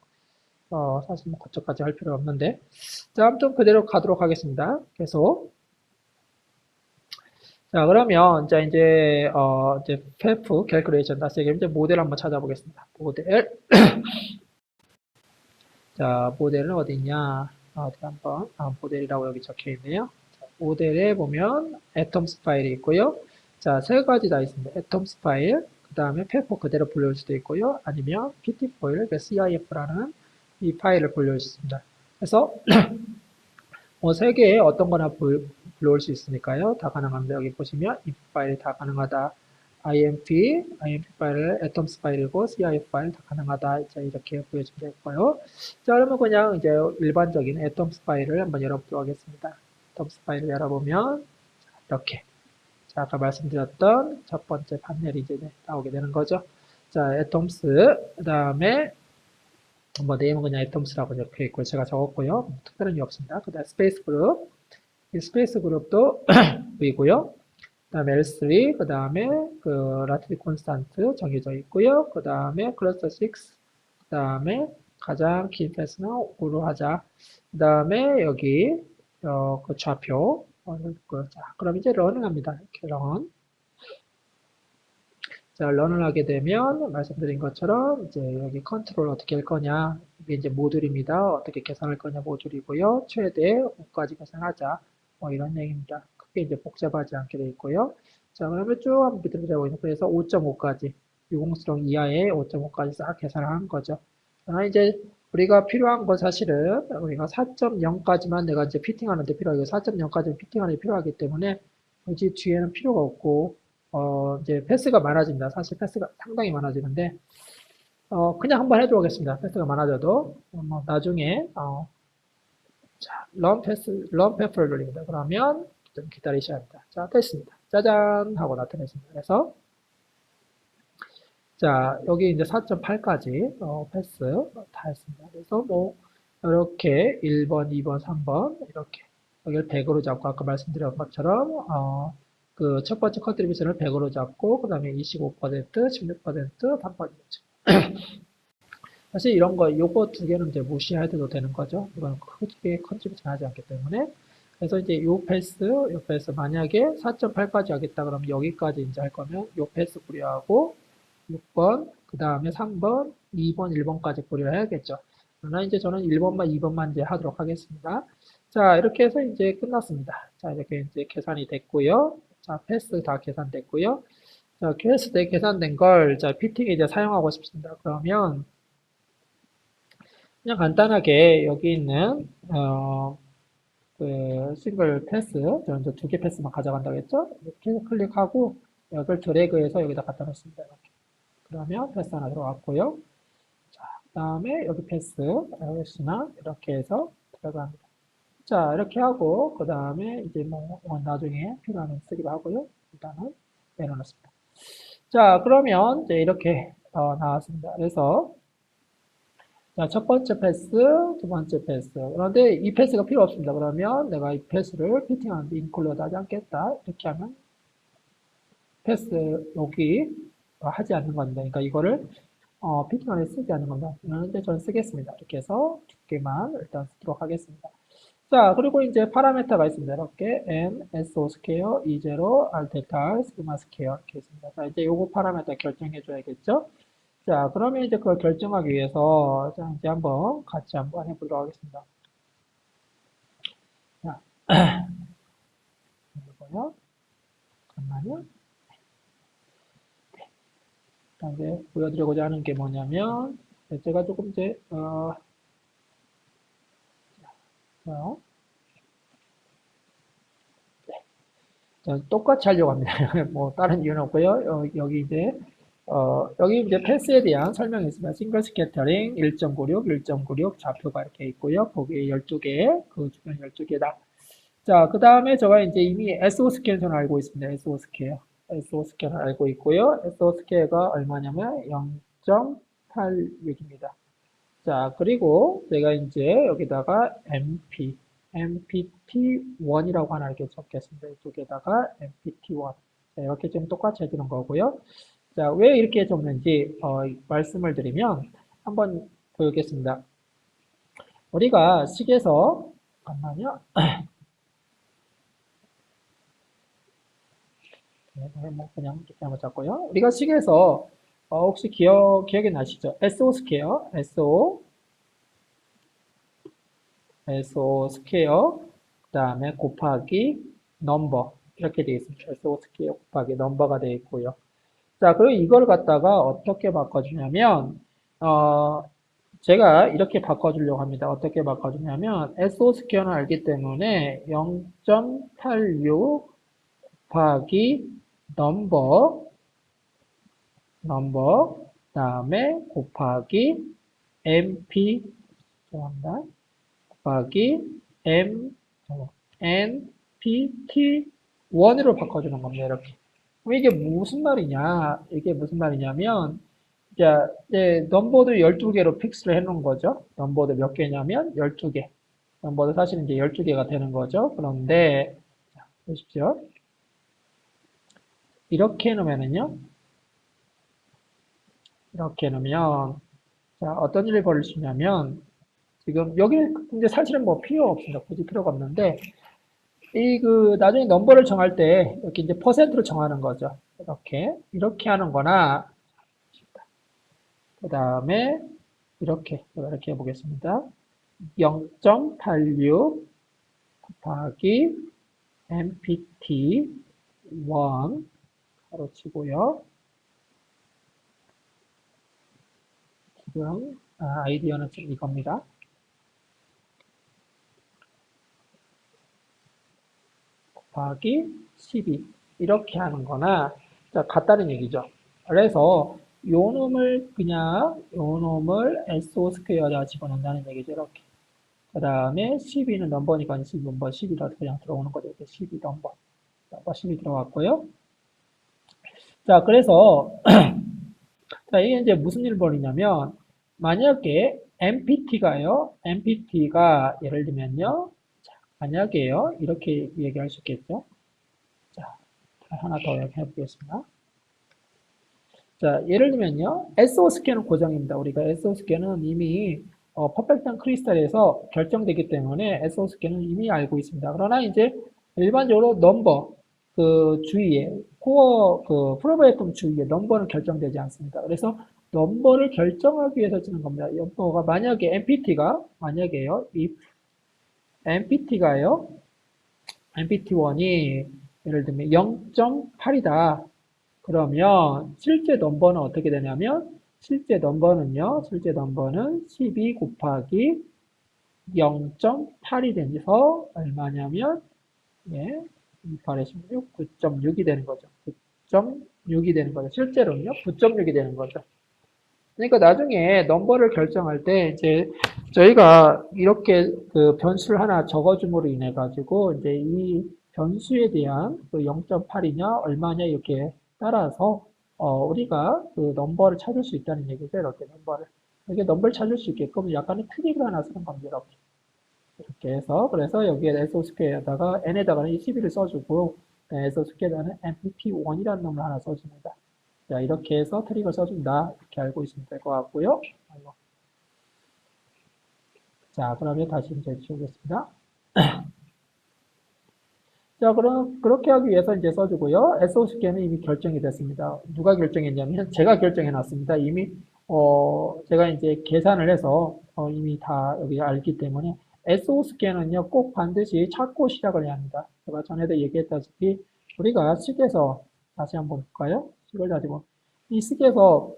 사실 뭐 거쳐까지 할 필요 없는데. 자, 아무튼 그대로 가도록 하겠습니다. 계속. 자, 그러면, 자, 이제 FEF, calculation, 다시 얘기하면 이제 모델 한번 찾아보겠습니다. 모델. 자, 모델은 어디 있냐? 어디 한번, 모델이라고 여기 적혀 있네요. 자, 모델에 보면, atoms 파일이 있고요. 자, 세 가지 다 있습니다. atoms 파일, 그 다음에 FEF 그대로 불려올 수도 있고요. 아니면 PT 파일, CIF라는 이 파일을 불려올 수 있습니다. 그래서, 뭐, 세 개에 어떤 거나 불러올 수 있으니까요. 다 가능합니다. 여기 보시면 이 파일이 다 가능하다. IMP 파일을 atoms 파일이고 CIF 파일 다 가능하다. 자, 이렇게 보여주면 되고요. 자, 그러면 그냥 이제 일반적인 atoms 파일을 한번 열어보도록 하겠습니다. atoms 파일을 열어보면 이렇게. 자, 아까 말씀드렸던 첫 번째 판넬이 이제 나오게 되는 거죠. 자, atoms, 그 다음에 뭐 네임은 그냥 atoms라고 적혀 있고 제가 적었고요. 뭐 특별한 게 없습니다. 그 다음 스페이스 그룹, 이 스페이스 그룹도 보이고요. 그 다음에 L3, 그 다음에 그 라티드 콘스탄트 정해져 있고요. 그 다음에 클러스터 6, 그 다음에 가장 긴 패스는 5로 하자. 그 다음에 여기 그 좌표. 자, 그럼 이제 런을 합니다. 이렇게 런. 자, 런을 하게 되면 말씀드린 것처럼 이제 여기 컨트롤 어떻게 할 거냐. 이게 이제 모듈입니다. 어떻게 계산할 거냐 모듈이고요. 최대 5까지 계산하자. 뭐 이런 얘기입니다. 크게 이제 복잡하지 않게 되어 있고요. 자, 그러면 쭉 한번 밑으로 내려보겠습니다. 그래서 5.5까지, 유공수령 이하의 5.5까지 싹 계산을 한 거죠. 이제 우리가 필요한 건 사실은 우리가 4.0까지만 내가 이제 피팅하는데 필요하고 4.0까지 피팅하는 데 필요하기 때문에 굳이 뒤에는 필요가 없고 이제 패스가 많아집니다. 사실 패스가 상당히 많아지는데, 그냥 한번 해보겠습니다. 패스가 많아져도, 뭐 나중에, 자, 런 패스를 돌립니다. 그러면 좀 기다리셔야 합니다. 자, 됐습니다. 짜잔! 하고 나타냈습니다. 그래서, 자, 여기 이제 4.8까지, 패스 다 했습니다. 그래서 뭐, 이렇게 1번, 2번, 3번, 이렇게. 여기를 100으로 잡고, 아까 말씀드린 것처럼, 그 첫 번째 컨트리뷰션을 100으로 잡고 그 다음에 25%, 16%, 반반이죠. 사실 이런 거 요거 두 개는 이제 무시해도 되는 거죠. 이건 크게 컨트리뷰션 하지 않기 때문에. 그래서 이제 요 패스 만약에 4.8까지 하겠다 그러면 여기까지 이제 할 거면 요 패스 고려하고 6번, 그 다음에 3번, 2번, 1번까지 고려해야겠죠. 그러나 이제 저는 1번만, 2번만 이제 하도록 하겠습니다. 자, 이렇게 해서 이제 끝났습니다. 자, 이렇게 이제 계산이 됐고요. 자, 패스 다 계산됐고요. 자, 패스 때 계산된 걸, 자, 피팅에 이제 사용하고 싶습니다. 그러면, 그냥 간단하게 여기 있는, 그, 싱글 패스, 저는 이제 두 개 패스만 가져간다고 했죠? 이렇게 해서 클릭하고, 여기를 드래그해서 여기다 갖다 놓습니다. 이렇게. 그러면 패스 하나 들어갔고요. 자, 그 다음에 여기 패스, LS나 이렇게 해서 들어갑니다. 자, 이렇게 하고, 그 다음에 이제 뭐, 나중에 필요하면 쓰기도 하고요. 일단은 내려놓습니다. 자, 그러면 이제 이렇게 나왔습니다. 그래서, 자, 첫 번째 패스, 두 번째 패스. 그런데 이 패스가 필요 없습니다. 그러면 내가 이 패스를 피팅하는데 인클루드 하지 않겠다. 이렇게 하면 패스 여기 하지 않는 겁니다. 그러니까 이거를 피팅안에 쓰지 않는 겁니다. 그런데 저는 쓰겠습니다. 이렇게 해서 두 개만 일단 쓰도록 하겠습니다. 자, 그리고 이제 파라메타가 있습니다. 이렇게 n, so 스퀘어, e0, r 델타, 시그마 스퀘어 이렇게 있습니다. 자, 이제 요거 파라메타 결정해 줘야겠죠? 자, 그러면 이제 그걸 결정하기 위해서 자, 이제 한번 같이 한번 해보도록 하겠습니다. 자, 이거요. 잠깐만요. 자, 이제 보여드리고자 하는 게 뭐냐면 제가 조금 이제 자, 똑같이 하려고 합니다. 뭐 다른 이유는 없고요. 여기 이제 여기 이제 패스에 대한 설명이 있습니다. 싱글 스캐터링 1.96, 1.96 좌표가 이렇게 있고요. 거기에 12개, 그 주변 12개다. 자, 그 다음에 제가 이제 이미 SO 스퀘어는 알고 있습니다. SO 스퀘어. SO 스퀘어는 알고 있고요. SO 스퀘어가 얼마냐면 0.86입니다. 자, 그리고 제가 이제 여기다가 MPT1이라고 하나 이렇게 적겠습니다. 이쪽에다가 MPT1. 자, 이렇게 좀 똑같이 해주는 거고요. 자, 왜 이렇게 적는지 말씀을 드리면 한번 보여주겠습니다. 우리가 식에서 잠깐만요. 네, 뭐 그냥 이렇게 한번 잡고요. 우리가 식에서 혹시 기억이 나시죠? SO 스퀘어, SO 스퀘어, 그 다음에 곱하기 넘버 이렇게 되어 있습니다. SO 스퀘어 곱하기 넘버가 되어 있고요. 자, 그리고 이걸 갖다가 어떻게 바꿔주냐면 제가 이렇게 바꿔주려고 합니다. 어떻게 바꿔주냐면 SO 스퀘어는 알기 때문에 0.86 곱하기 넘버 다음에 곱하기 MP 죄송합니다. 곱하기 NPT1으로 바꿔주는 겁니다. 이렇게. 그럼 이게 무슨 말이냐? 이게 무슨 말이냐면 이제 넘버도 12개로 픽스를 해 놓은 거죠. 넘버도 몇 개냐면 12개. 넘버도 사실 이제 12개가 되는 거죠. 그런데 자, 보십시오. 이렇게 해놓으면은요. 이렇게 해놓으면 자, 어떤 일이 벌일 수 있냐면 지금 여기는 이제 사실은 뭐 필요 없습니다. 굳이 필요가 없는데 나중에 넘버를 정할 때 이렇게 이제 퍼센트로 정하는 거죠. 이렇게 하는 거나 그 다음에 이렇게 해보겠습니다. 0.86 곱하기 MPT1 가로치고요. 지금 아이디어는 지금 이겁니다. 곱하기 12 이렇게 하는 거나 자, 같다는 얘기죠. 그래서 요 놈을 SO 스퀘어에다 집어넣는다는 얘기죠. 이렇게. 그 다음에 12는 넘버니까 12 넘버 12라도 그냥 들어오는 거죠. 이렇게 12 넘버 12 들어갔고요. 자, 그래서 자, 이게 이제 무슨 일을 벌이냐면 만약에 MPT가 예를 들면요. 자, 만약에요. 이렇게 얘기할 수 있겠죠. 자, 하나 더 해보겠습니다. 자, 예를 들면요. SO 스퀘어는 고정입니다. 우리가 SO 스퀘어는 이미 퍼펙트한 크리스탈에서 결정되기 때문에 SO 스퀘어는 이미 알고 있습니다. 그러나 이제 일반적으로 넘버 그 주위에 코어 그 프로베이텀 주위에 넘버는 결정되지 않습니다. 그래서 넘버를 결정하기 위해서 쓰는 겁니다. 넘버가 만약에 만약에요. if MPT가요. MPT1이 예를 들면 0.8이다. 그러면 실제 넘버는 어떻게 되냐면 실제 넘버는 12 곱하기 0.8이 돼서 얼마냐면 28에 16, 9.6이 되는 거죠. 9.6이 되는 거죠. 실제로는요, 9.6이 되는 거죠. 그러니까 나중에 넘버를 결정할 때 이제 저희가 이렇게 그 변수를 하나 적어줌으로 인해 가지고 이제 이 변수에 대한 그 0.8이냐 얼마냐 이렇게 따라서 우리가 그 넘버를 찾을 수 있다는 얘기죠. 이렇게 넘버를 찾을 수 있게끔 약간의 트릭을 하나 쓰는 겁니다. 이렇게 해서 그래서 여기에 SO 스퀘어에다가 n에다가는 12를 써주고 SO 스퀘어에다가는 MPT1이라는 놈을 하나 써줍니다. 자, 이렇게 해서 트릭을 써준다. 이렇게 알고 있으면 될 것 같고요. 자, 그러면 다시 이제 지우겠습니다. 자, 그럼 그렇게 하기 위해서 이제 써주고요. SOCK는 이미 결정이 됐습니다. 누가 결정했냐면 제가 결정해 놨습니다. 이미 제가 이제 계산을 해서 이미 다 여기 알기 때문에 SOCK는요 꼭 반드시 찾고 시작을 해야 합니다. 제가 전에도 얘기했다시피 우리가 식에서 다시 한번 볼까요? 식을 가지고 이 식에서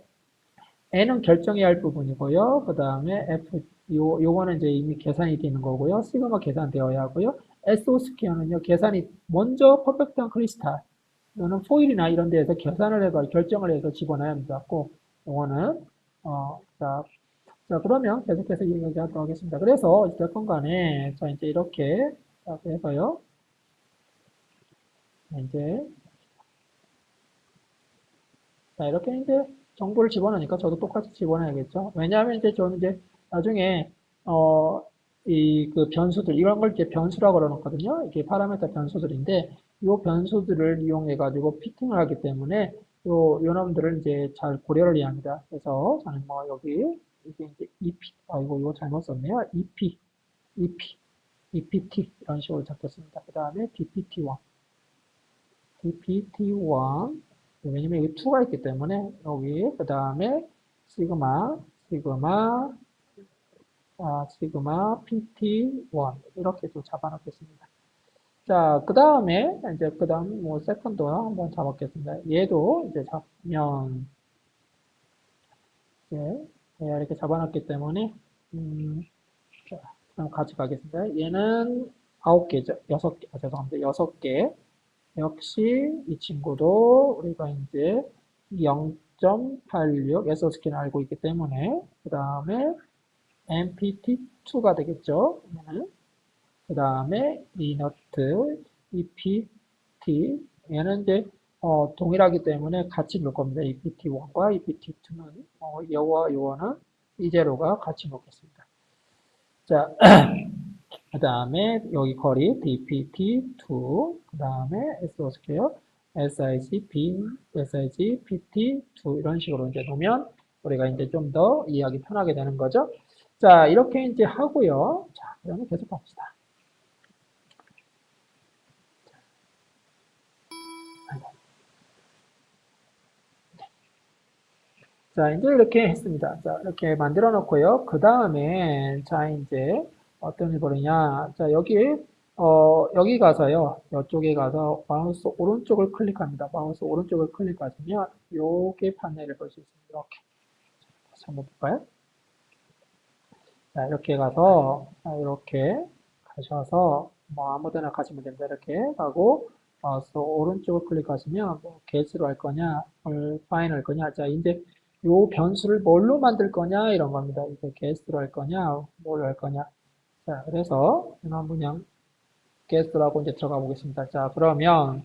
N은 결정해야 할 부분이고요. 그 다음에 F, 요거는 이제 이미 계산이 되는 거고요. 시그마 계산되어야 하고요. SO 스퀘어는요, 계산이 먼저 퍼펙트한 크리스탈. 이거는 포일이나 이런 데에서 계산을 해서, 결정을 해서 집어넣어야 합니다. 꼭, 요거는, 자, 그러면 계속해서 얘기하도록 하겠습니다. 그래서, 어쨌건 간에, 자, 이제 이렇게, 자, 해서요. 이제, 자, 이렇게 이제 정보를 집어넣으니까 저도 똑같이 집어넣어야겠죠. 왜냐하면 이제 저는 이제 나중에, 이 그 변수들, 이런 걸 이제 변수라고 그러거든요. 이게 파라미터 변수들인데, 이 변수들을 이용해 가지고 피팅을 하기 때문에 요 놈들을 이제 잘 고려를 해야 합니다. 그래서 저는 뭐 여기, 이게 이제 EP, 이거 잘못 썼네요. EP, EPT 이런 식으로 잡혔습니다. 그 다음에 DPT1, DPT1, 왜냐면 여기 2가 있기 때문에 여기 그 다음에 시그마, 시그마, 시그마 PT1 이렇게 또 잡아놓겠습니다. 자, 그 다음에 이제 그 다음 뭐 세컨드 한번 잡았겠습니다. 얘도 이제 잡면 이렇게 잡아놨기 때문에 자, 그럼 같이 가겠습니다. 얘는 9개죠. 6개, 죄송합니다. 6개. 역시 이 친구도 우리가 이제 0.86 SOSK는 알고 있기 때문에 그 다음에 MPT2가 되겠죠. 그 다음에 이너트 EPT 얘는 이제 동일하기 때문에 같이 놓을 겁니다. EPT1과 EPT2는 요와 요거는 이제로가 같이 놓겠습니다. 자, 그 다음에 여기 거리 DPT2, 그 다음에 SO스퀘어, SIGP, SIGPT2 이런 식으로 이제 놓으면 우리가 이제 좀 더 이해하기 편하게 되는 거죠. 자, 이렇게 이제 하고요. 자, 그러면 계속 갑시다. 자, 이제 이렇게 했습니다. 자, 이렇게 만들어 놓고요. 그 다음에, 자, 이제 어떤 일이 벌이냐. 자, 여기 가서요. 이쪽에 가서 마우스 오른쪽을 클릭합니다. 마우스 오른쪽을 클릭하시면 요게 판넬을 볼 수 있습니다. 이렇게. 다시 한번 볼까요? 자, 이렇게 가서, 자, 이렇게 가셔서, 뭐 아무 데나 가시면 됩니다. 이렇게 가고, 마우스 오른쪽을 클릭하시면, 뭐, 게스로 할 거냐, 파인 할 거냐. 자, 이제 요 변수를 뭘로 만들 거냐, 이런 겁니다. 이게 게스트로 할 거냐, 뭘로 할 거냐. 자, 그래서, 저는 그냥 게스트라고 이제 들어가 보겠습니다. 자, 그러면,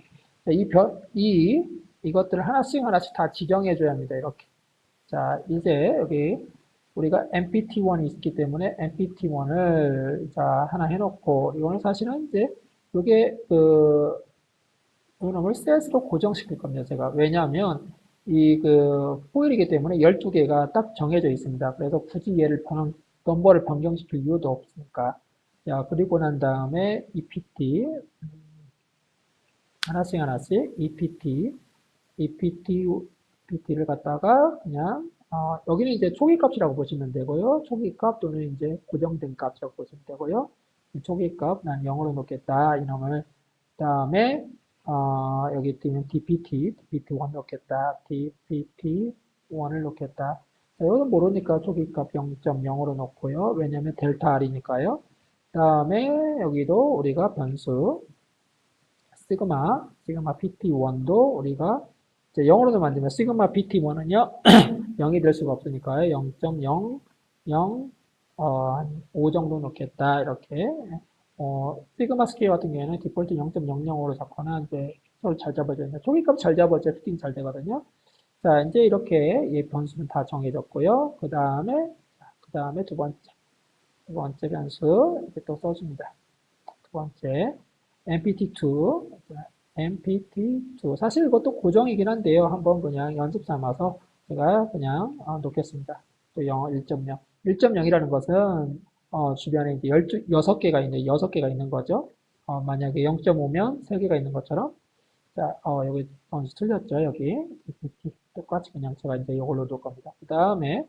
이것들을 하나씩 하나씩 다 지정해 줘야 합니다. 이렇게. 자, 이제 여기 우리가 MPT1이 있기 때문에 MPT1을 자, 하나 해놓고, 이거는 사실은 이제 이게 이놈을 셋으로 고정시킬 겁니다. 제가. 왜냐하면 포일이기 때문에 12개가 딱 정해져 있습니다. 그래서 굳이 얘를 넘버를 변경시킬 이유도 없으니까. 자, 그리고 난 다음에 EPT, 하나씩 하나씩 EPT를 갖다가 그냥 여기는 이제 초기값이라고 보시면 되고요. 초기값 또는 이제 고정된 값이라고 보시면 되고요. 초기값 난 0으로 놓겠다 이놈을. 다음에 여기 있는 DPT1 넣겠다. DPT1을 넣겠다. 자, 이거는 모르니까 초기값 0.0으로 넣고요. 왜냐면 델타 R이니까요. 다음에 여기도 우리가 변수 시그마 PT1도 우리가 이제 0으로 만들면 시그마 PT1은요 0이 될 수가 없으니까요. 0.0, 0, 한 5 정도 넣겠다. 이렇게. 시그마 스케일 같은 경우에는 디폴트 0.00으로 잡거나 이제 서로 잘 잡아줘야 돼요. 초기값 잘 잡아줘야 피팅 잘 되거든요. 자, 이제 이렇게 이 변수는 다 정해졌고요. 그 다음에 두 번째 변수 이렇게 또 써줍니다. 두 번째, MPT2. 사실 이것도 고정이긴 한데요. 한번 그냥 연습 삼아서 제가 그냥 놓겠습니다. 또 1.0. 1.0이라는 것은 주변에 이제 6개가 있는, 6개가 있는 거죠. 만약에 0.5면 3개가 있는 것처럼. 자, 여기 틀렸죠, 여기. 똑같이 그냥 제가 이제 이걸로 놓을 겁니다. 그 다음에,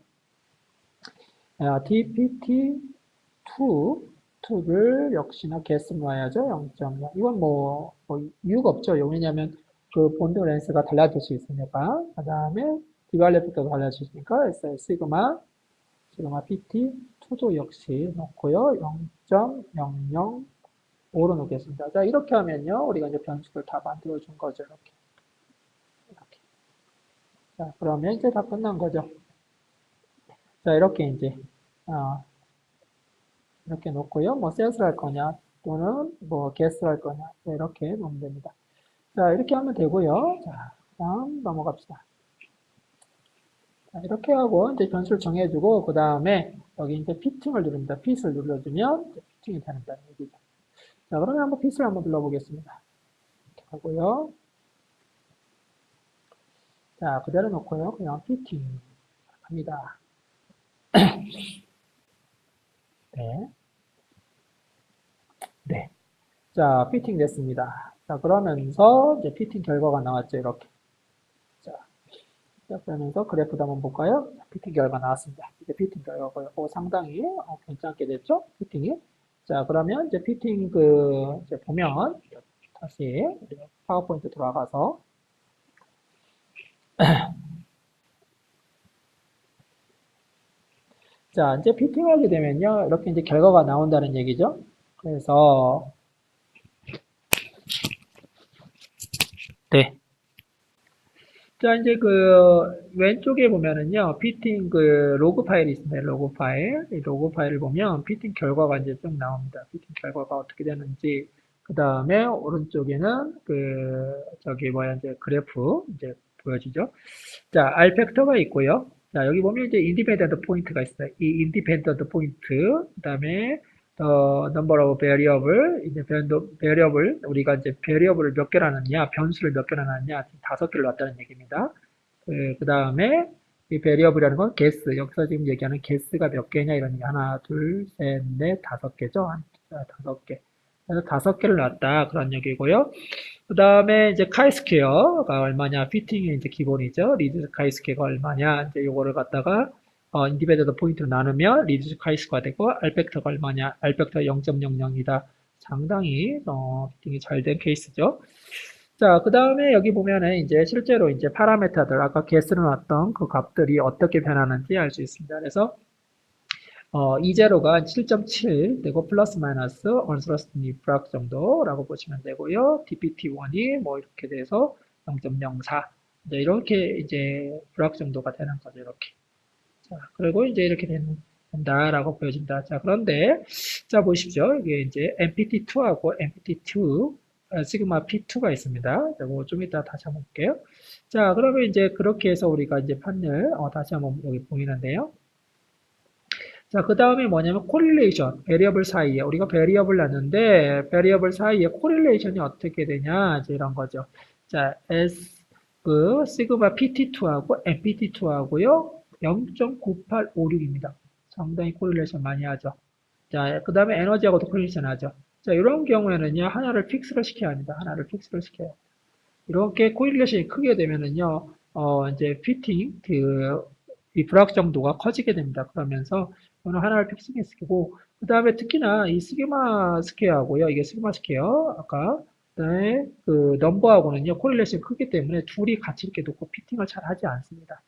DPT2를 역시나 개수 놓아야죠. 0.0. 이건 뭐 이유가 없죠. 왜냐면 그 본드 렌스가 달라질 수 있으니까. 그 다음에 디발레프트가 달라질 수 있으니까 SR 시그마 PT2도 역시 놓고요. 0.005로 놓겠습니다. 자, 이렇게 하면요. 우리가 이제 변수를 다 만들어 준 거죠. 이렇게. 자, 그러면 이제 다 끝난 거죠. 자, 이렇게 이제, 이렇게 놓고요. 뭐, 셋을 할 거냐, 또는 뭐, 게스를 할 거냐, 이렇게 놓으면 됩니다. 자, 이렇게 하면 되고요. 자, 다음 넘어갑시다. 자, 이렇게 하고, 이제 변수를 정해주고, 그 다음에 여기 이제 피팅을 누릅니다. 핏을 눌러주면 피팅이 된다는 얘기죠. 자, 그러면 한번 핏을 한번 눌러보겠습니다. 이렇게 하고요. 자, 그대로 놓고요. 그냥 피팅 합니다. 네. 네. 자, 피팅 됐습니다. 자, 그러면서 이제 피팅 결과가 나왔죠. 이렇게. 자, 그러면서 그래프도 한번 볼까요? 피팅 결과 나왔습니다. 이제 피팅 결과가 상당히 괜찮게 됐죠? 피팅이. 자, 그러면 이제 피팅 이제 보면 다시 우리 파워포인트 들어가서 자, 이제 피팅하게 되면요. 이렇게 이제 결과가 나온다는 얘기죠. 그래서 네. 자, 이제 왼쪽에 보면은요, 피팅 로그 파일이 있습니다. 로그 파일. 이 로그 파일을 보면 피팅 결과가 이제 쭉 나옵니다. 피팅 결과가 어떻게 되는지. 그 다음에 오른쪽에는 이제 그래프 이제 보여지죠. 자, R 팩터가 있고요. 자, 여기 보면 이제 인디펜던트 포인트가 있어요. 이 인디펜던트 포인트, 그 다음에 number of variable, 이제 variable, 우리가 이제 variable을 몇 개를 하느냐, 변수를 몇 개를 하느냐, 5개를 놨다는 얘기입니다. 그 다음에 이 variable이라는 건 guess, 여기서 지금 얘기하는 guess가 몇 개냐 이런 얘기. 하나, 둘, 셋, 넷, 5개죠. 5개. 그래서 5개를 놨다 그런 얘기고요. 그 다음에 이제 카이스퀘어가 얼마냐, 피팅이 이제 기본이죠. 리듀스 카이스퀘어가 얼마냐, 이제 요거를 갖다가 인디베이더 포인트로 나누면 리듀스 카이스퀘어가 되고, 알팩터가 얼마냐, 알팩터 0.00이다. 상당히 피팅이 잘 된 케이스죠. 자, 그 다음에 여기 보면은 이제 실제로 이제 파라메타들, 아까 개수로 놨던 그 값들이 어떻게 변하는지 알 수 있습니다. 그래서 E0가 7.7 되고 플러스 마이너스 언스러스니 브락 정도라고 보시면 되고요. DPT1이 뭐 이렇게 돼서 0.04 이렇게 이제 브락 정도가 되는 거죠. 이렇게. 자, 그리고 이제 이렇게 된다라고 보여진다. 자, 그런데 자 보십시오. 이게 이제 MPT2하고 MPT2 시그마 P2가 있습니다. 자, 뭐좀 이따 다시 한번 볼게요. 자, 그러면 이제 그렇게 해서 우리가 이제 판을 다시 한번 여기 보이는데요. 자, 그 다음에 뭐냐면 코릴레이션, 베리어블 사이에 우리가 베리어블 놨는데 베리어블 사이에 코릴레이션이 어떻게 되냐 이제 이런 거죠. 자, 시그마 PT2하고 MPT2하고요 0.9856입니다. 상당히 코릴레이션 많이 하죠. 자, 그 다음에 에너지하고도 코릴레이션 하죠. 자, 이런 경우에는요 하나를 픽스를 시켜야 합니다. 하나를 픽스를 시켜요. 이렇게 코릴레이션이 크게 되면은요 이제 피팅 이 불확 정도가 커지게 됩니다. 그러면서 어느 하나를 픽싱해 시키고 그 다음에 특히나 이 시그마 스퀘어하고요. 이게 시그마 스퀘어 아까 그다음에 그 넘버하고는요 코릴레이션이 크기 때문에 둘이 같이 이렇게 놓고 피팅을 잘 하지 않습니다.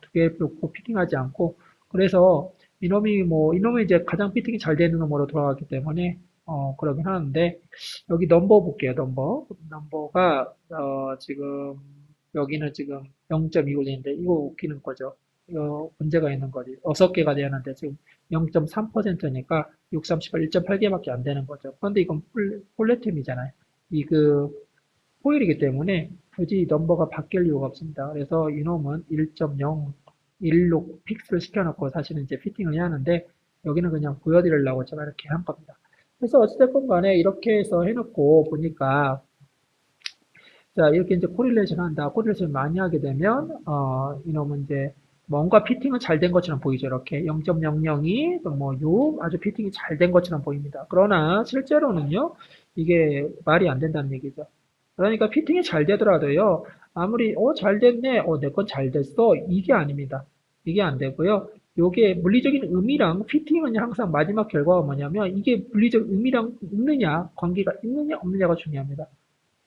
두 개 놓고 피팅하지 않고 그래서 이놈이 이제 가장 피팅이 잘 되는 놈으로 돌아가기 때문에 그러긴 하는데 여기 넘버 볼게요. 넘버가 지금 여기는 지금 0.25 되는데 이거 웃기는 거죠. 이거 문제가 있는 거지. 6개가 되는데 지금 0.3%니까 6, 38, 1.8개밖에 안 되는 거죠. 그런데 이건 폴레템이잖아요. 포일이기 때문에 굳이 넘버가 바뀔 이유가 없습니다. 그래서 이놈은 1.01로 픽스를 시켜놓고 사실은 이제 피팅을 해야 하는데 여기는 그냥 보여드리려고 제가 이렇게 한 겁니다. 그래서 어찌됐건 간에 이렇게 해서 해놓고 보니까 자, 이렇게 이제 코릴레이션 한다. 코릴레이션 많이 하게 되면, 이놈은 이제 뭔가 피팅은 잘 된 것처럼 보이죠. 이렇게 0.00이 또 뭐 6 아주 피팅이 잘 된 것처럼 보입니다. 그러나 실제로는요, 이게 말이 안 된다는 얘기죠. 그러니까 피팅이 잘 되더라도요, 아무리 잘 됐네, 내 건 잘 됐어, 이게 아닙니다. 이게 안 되고요. 요게 물리적인 의미랑 피팅은 항상 마지막 결과가 뭐냐면 이게 물리적 의미랑 있느냐, 관계가 있느냐 없느냐가 중요합니다.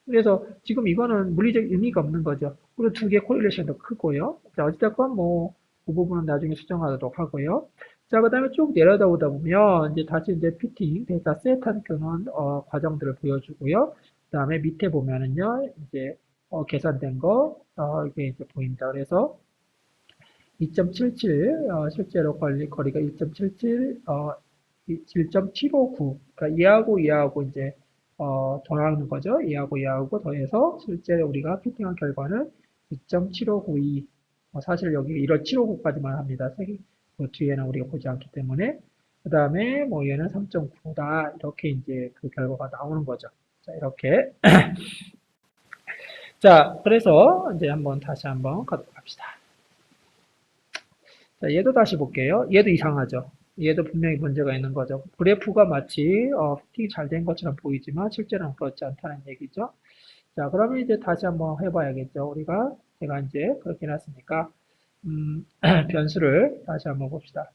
그래서 지금 이거는 물리적 의미가 없는 거죠. 그리고 두 개 코릴레이션도 크고요. 자, 어찌됐건 뭐, 그 부분은 나중에 수정하도록 하고요. 자, 그 다음에 쭉 내려다 보면, 이제 다시 이제 피팅, 데이터 셋한 끄는, 과정들을 보여주고요. 그 다음에 밑에 보면은요, 이제, 계산된 거, 이게 이제 보입니다. 그래서 2.77, 실제로 거리가 2.77, 1.759. 그러니까 얘하고 이제, 더하는 거죠. 얘하고 더해서 실제 우리가 피팅한 결과는 2.7592. 사실 여기 1월 759까지만 합니다. 그 뒤에는 우리가 보지 않기 때문에. 그 다음에 뭐 얘는 3.9다. 이렇게 이제 그 결과가 나오는 거죠. 자, 이렇게. 자, 그래서 이제 다시 한번 가도록 합시다. 자, 얘도 다시 볼게요. 얘도 이상하죠. 얘도 분명히 문제가 있는 거죠. 그래프가 마치 피팅이 잘 된 것처럼 보이지만 실제로는 그렇지 않다는 얘기죠. 자, 그러면 이제 다시 한번 해봐야겠죠. 제가 이제 그렇게 해놨으니까 변수를 다시 한번 봅시다.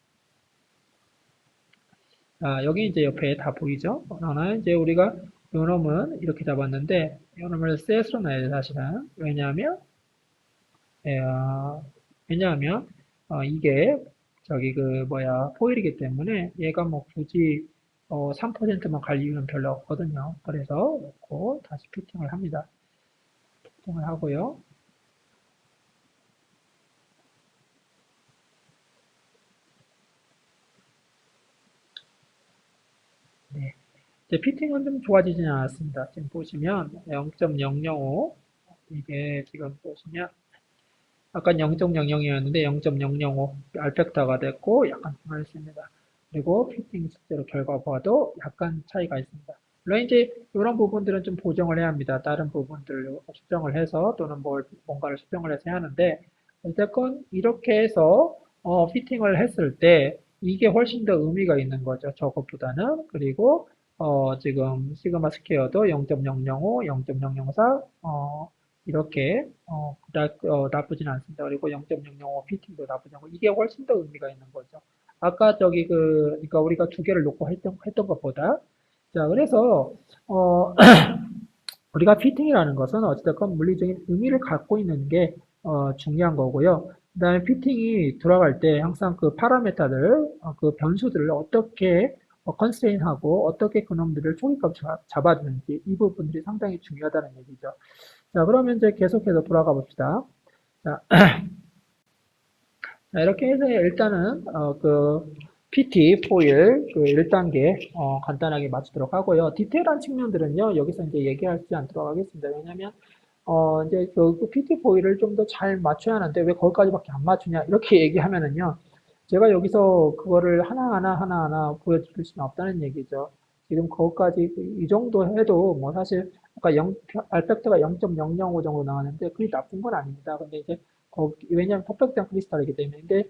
자, 여기 이제 옆에 다 보이죠? 그러나 이제 우리가 요 놈은 이렇게 잡았는데 요 놈을 셋으로 놔야 돼 사실은. 왜냐하면 예, 이게 저기 그 뭐야 포일이기 때문에 얘가 뭐 굳이 3%만 갈 이유는 별로 없거든요. 그래서 놓고 다시 피팅을 합니다. 피팅을 하고요. 네. 이제 피팅은 좀 좋아지지는 않았습니다. 지금 보시면 0.005 이게 지금 보시면 아까 0.00이었는데 0.005 알팩타가 됐고 약간 변화했습니다. 그리고 피팅 실제로 결과 봐도 약간 차이가 있습니다. 물론 이제 이런 부분들은 좀 보정을 해야 합니다. 다른 부분들을 수정을 해서 또는 뭔가를 수정을 해서 해야 하는데 어쨌건 이렇게 해서 피팅을 했을 때 이게 훨씬 더 의미가 있는 거죠. 저것보다는. 그리고 지금 시그마 스퀘어도 0.005, 0.004, 이렇게 나쁘진 않습니다. 그리고 0.005 피팅도 나쁘지 않고 이게 훨씬 더 의미가 있는 거죠. 아까 그러니까 우리가 두 개를 놓고 했던 것보다 자 그래서 우리가 피팅이라는 것은 어찌됐건 물리적인 의미를 갖고 있는 게 중요한 거고요. 그다음에 피팅이 들어갈 때 항상 그 파라메타들, 그 변수들을 어떻게 컨스트레인하고 어떻게 그놈들을 초기값 잡아주는지 이 부분들이 상당히 중요하다는 얘기죠. 자, 그러면 이제 계속해서 돌아가 봅시다. 자, 이렇게 해서 일단은 그 PT 포일 그 1단계 간단하게 마치도록 하고요. 디테일한 측면들은요 여기서 이제 얘기하지 않도록 하겠습니다. 왜냐하면 이제 그 PT 포일을 좀 더 잘 맞춰야 하는데 왜 거기까지밖에 안 맞추냐 이렇게 얘기하면은요 제가 여기서 그거를 하나하나 보여드릴 수는 없다는 얘기죠. 지금 거기까지 이 정도 해도 뭐 사실 아까 알펙트가 0.005 정도 나왔는데 그게 나쁜 건 아닙니다. 근데 이제 왜냐하면 퍼펙트한 크리스탈이기 때문에 근데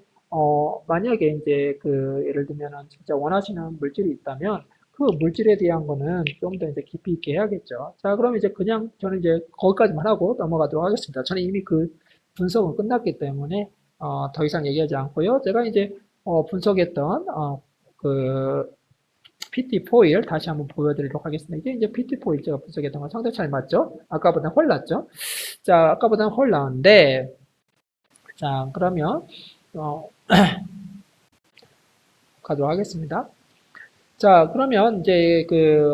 만약에 이제 그 예를 들면은 진짜 원하시는 물질이 있다면 그 물질에 대한 거는 좀 더 이제 깊이 있게 해야겠죠. 자, 그럼 이제 그냥 저는 이제 거기까지만 하고 넘어가도록 하겠습니다. 저는 이미 그 분석은 끝났기 때문에 더 이상 얘기하지 않고요. 제가 이제 분석했던 그 PT 포일 다시 한번 보여드리도록 하겠습니다. 이게 이제 PT 포일 제가 분석했던 건 상당히 잘 맞죠? 아까보다 훨 낫죠? 자, 아까보다는 훨 나은데 자, 그러면 어, 가도록 하겠습니다. 자, 그러면 이제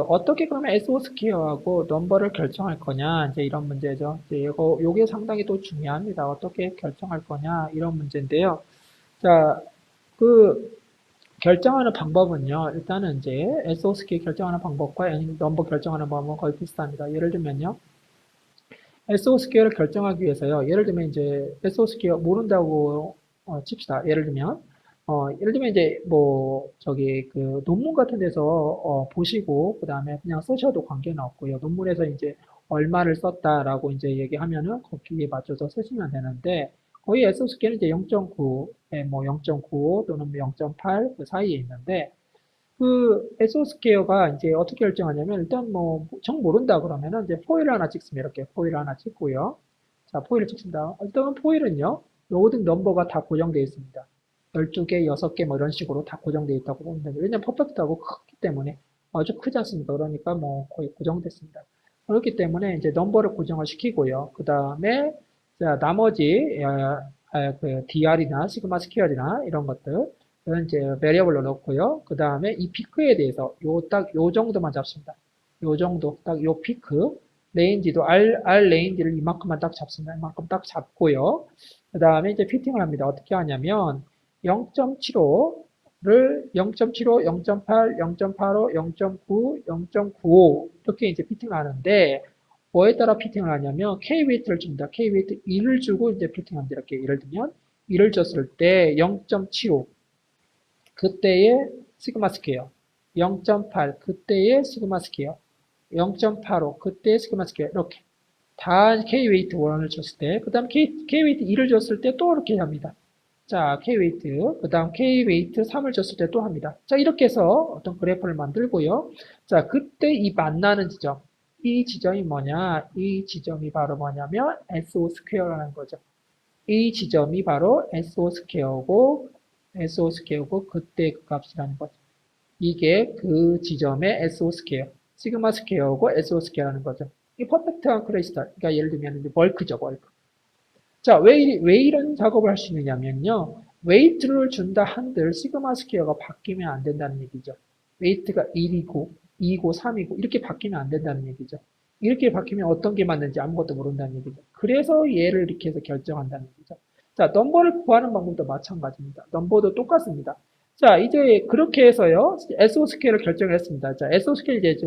어떻게 그러면 SO 스퀘어하고 넘버를 결정할 거냐, 이제 이런 문제죠. 이제 요게 상당히 또 중요합니다. 어떻게 결정할 거냐, 이런 문제인데요. 자, 그, 결정하는 방법은요, 일단은 이제 SO 스퀘어 결정하는 방법과 넘버 결정하는 방법은 거의 비슷합니다. 예를 들면요, SO 스퀘어를 결정하기 위해서요, 예를 들면 이제 SO 스퀘어 모른다고 칩시다. 예를 들면 이제 뭐 저기 그 논문 같은 데서 보시고 그 다음에 그냥 쓰셔도 관계는 없고요. 논문에서 이제 얼마를 썼다라고 이제 얘기하면은 거기에 맞춰서 쓰시면 되는데 거의 SO스케는 이제 0.9, 뭐 0.95 또는 0.8 그 사이에 있는데, 그 SO스케어가 이제 어떻게 결정하냐면, 일단 뭐, 정 모른다 그러면은 이제 포일 하나 찍습니다. 이렇게 포일 하나 찍고요. 자, 포일을 찍습니다. 일단 포일은요, 모든 넘버가 다 고정되어 있습니다. 12개, 6개 뭐 이런 식으로 다 고정되어 있다고 보면 됩니다. 왜냐면 퍼펙트하고 크기 때문에 아주 크지 않습니까? 그러니까 뭐 거의 고정됐습니다. 그렇기 때문에 이제 넘버를 고정을 시키고요. 그 다음에 자, 나머지 그 DR이나 시그마 스퀘어이나 이런 것들 은 이제 베리어블로 넣고요. 그 다음에 이 피크에 대해서 요 정도만 잡습니다. 요 정도 딱 요 피크 레인지도 R 레인지를 이만큼만 딱 잡습니다. 이만큼 딱 잡고요. 그 다음에 이제 피팅을 합니다. 어떻게 하냐면 0.75를 0.75, 0.8, 0.85, 0.9, 0.95 이렇게 이제 피팅을 하는데 뭐에 따라 피팅을 하냐면 K 웨이트를 줍니다. K 웨이트 1을 주고 이제 피팅합니다. 이렇게 예를 들면 1을 줬을 때 0.75 그때의 시그마 스퀘어 0.8 그때의 시그마 스퀘어 0.85 그때의 시그마 스퀘어 이렇게 다 K 웨이트 1을 줬을 때 그 다음 K 웨이트 2를 줬을 때 또 이렇게 합니다. 자, K 웨이트, 그 다음 K 웨이트 3을 줬을 때 또 합니다. 자, 이렇게 해서 어떤 그래프를 만들고요. 자, 그때 이 만나는 지점, 이 지점이 뭐냐? 이 지점이 바로 뭐냐면 SO 스퀘어라는 거죠. 이 지점이 바로 SO 스퀘어고, SO 스퀘어고 그때 그 값이라는 거죠. 이게 그 지점의 SO 스퀘어, 시그마 스퀘어고 SO 스퀘어라는 거죠. 이 퍼펙트한 크리스탈, 그러니까 예를 들면 벌크죠, 벌크. 자, 왜 이런 작업을 할 수 있느냐면요. 웨이트를 준다 한들 시그마 스퀘어가 바뀌면 안 된다는 얘기죠. 웨이트가 1이고, 2이고, 3이고 이렇게 바뀌면 안 된다는 얘기죠. 이렇게 바뀌면 어떤 게 맞는지 아무것도 모른다는 얘기죠. 그래서 얘를 이렇게 해서 결정한다는 얘기죠. 자, 넘버를 구하는 방법도 마찬가지입니다. 넘버도 똑같습니다. 자, 이제 그렇게 해서요. SO 스퀘어를 결정했습니다. 자, SO 스퀘어 이제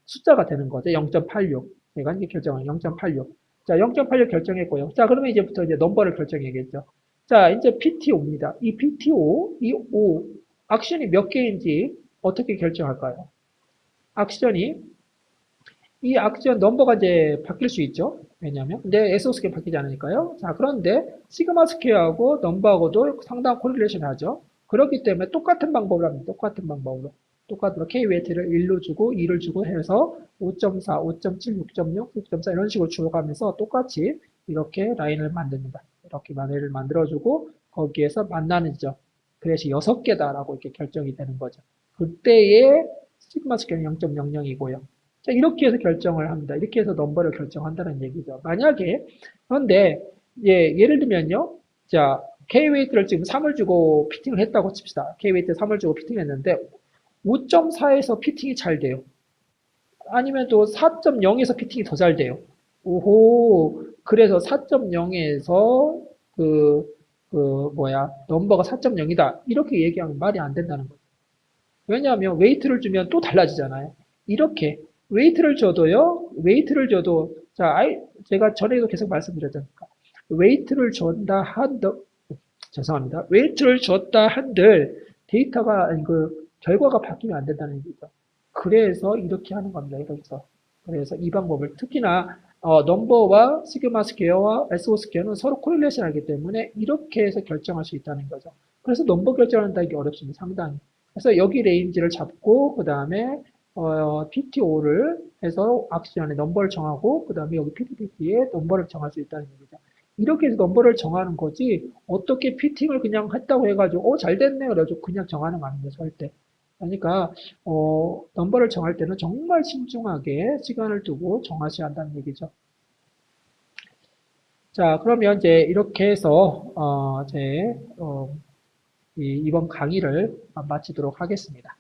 숫자가 되는 거죠. 0.86. 내가 이제 결정한 0.86. 자, 0.86 결정했고요. 자, 그러면 이제부터 이제 넘버를 결정해야겠죠. 자, 이제 PTO입니다. 이 PTO, 이 O, 액션이 몇 개인지 어떻게 결정할까요? 액션이, 이 액션 넘버가 이제 바뀔 수 있죠. 왜냐면, 근데 SO 스퀘어 바뀌지 않으니까요. 자, 그런데 시그마 스퀘어하고 넘버하고도 상당한 코릴레이션 하죠. 그렇기 때문에 똑같은 방법으로 합니다. 똑같은 방법으로. 똑같으로 K 웨이트를 1로 주고 2를 주고 해서 5.4, 5.7, 6.6, 6.4 이런 식으로 줄여가면서 똑같이 이렇게 라인을 만듭니다. 이렇게 라인을 만들어주고 거기에서 만나는 지점. 그래서 6개다라고 이렇게 결정이 되는 거죠. 그때의 시그마 스퀘어는 0.00이고요. 자, 이렇게 해서 결정을 합니다. 이렇게 해서 넘버를 결정한다는 얘기죠. 만약에, 그런데, 예, 예를 들면요. 자, K웨이트를 지금 3을 주고 피팅을 했다고 칩시다. K웨이트 3을 주고 피팅했는데, 5.4에서 피팅이 잘 돼요. 아니면 또 4.0에서 피팅이 더 잘 돼요. 오호, 그래서 4.0에서 넘버가 4.0이다. 이렇게 얘기하면 말이 안 된다는 거죠. 왜냐하면 웨이트를 주면 또 달라지잖아요. 이렇게 웨이트를 줘도 자, 제가 전에도 계속 말씀드렸잖아요. 웨이트를 줬다 한들 죄송합니다. 웨이트를 줬다 한들 데이터가 그 결과가 바뀌면 안 된다는 얘기죠. 그래서 이렇게 하는 겁니다. 이렇게서 그래서 이 방법을 특히나 넘버와 시그마 스퀘어와 SO 스퀘어는 서로 코릴레이션 하기 때문에 이렇게 해서 결정할 수 있다는 거죠. 그래서 넘버 결정한다는 게 어렵습니다. 상당히. 그래서 여기 레인지를 잡고 그 다음에 PTO를 해서 액션에 넘버를 정하고 그 다음에 여기 PTPT에 넘버를 정할 수 있다는 얘기죠. 이렇게 해서 넘버를 정하는 거지 어떻게 피팅을 그냥 했다고 해가지고 잘 됐네 그래가지고 그냥 정하는 거 아닙니다. 절대. 그러니까 넘버를 정할 때는 정말 신중하게 시간을 두고 정하셔야 한다는 얘기죠. 자, 그러면 이제 이렇게 해서 이번 강의를 마치도록 하겠습니다.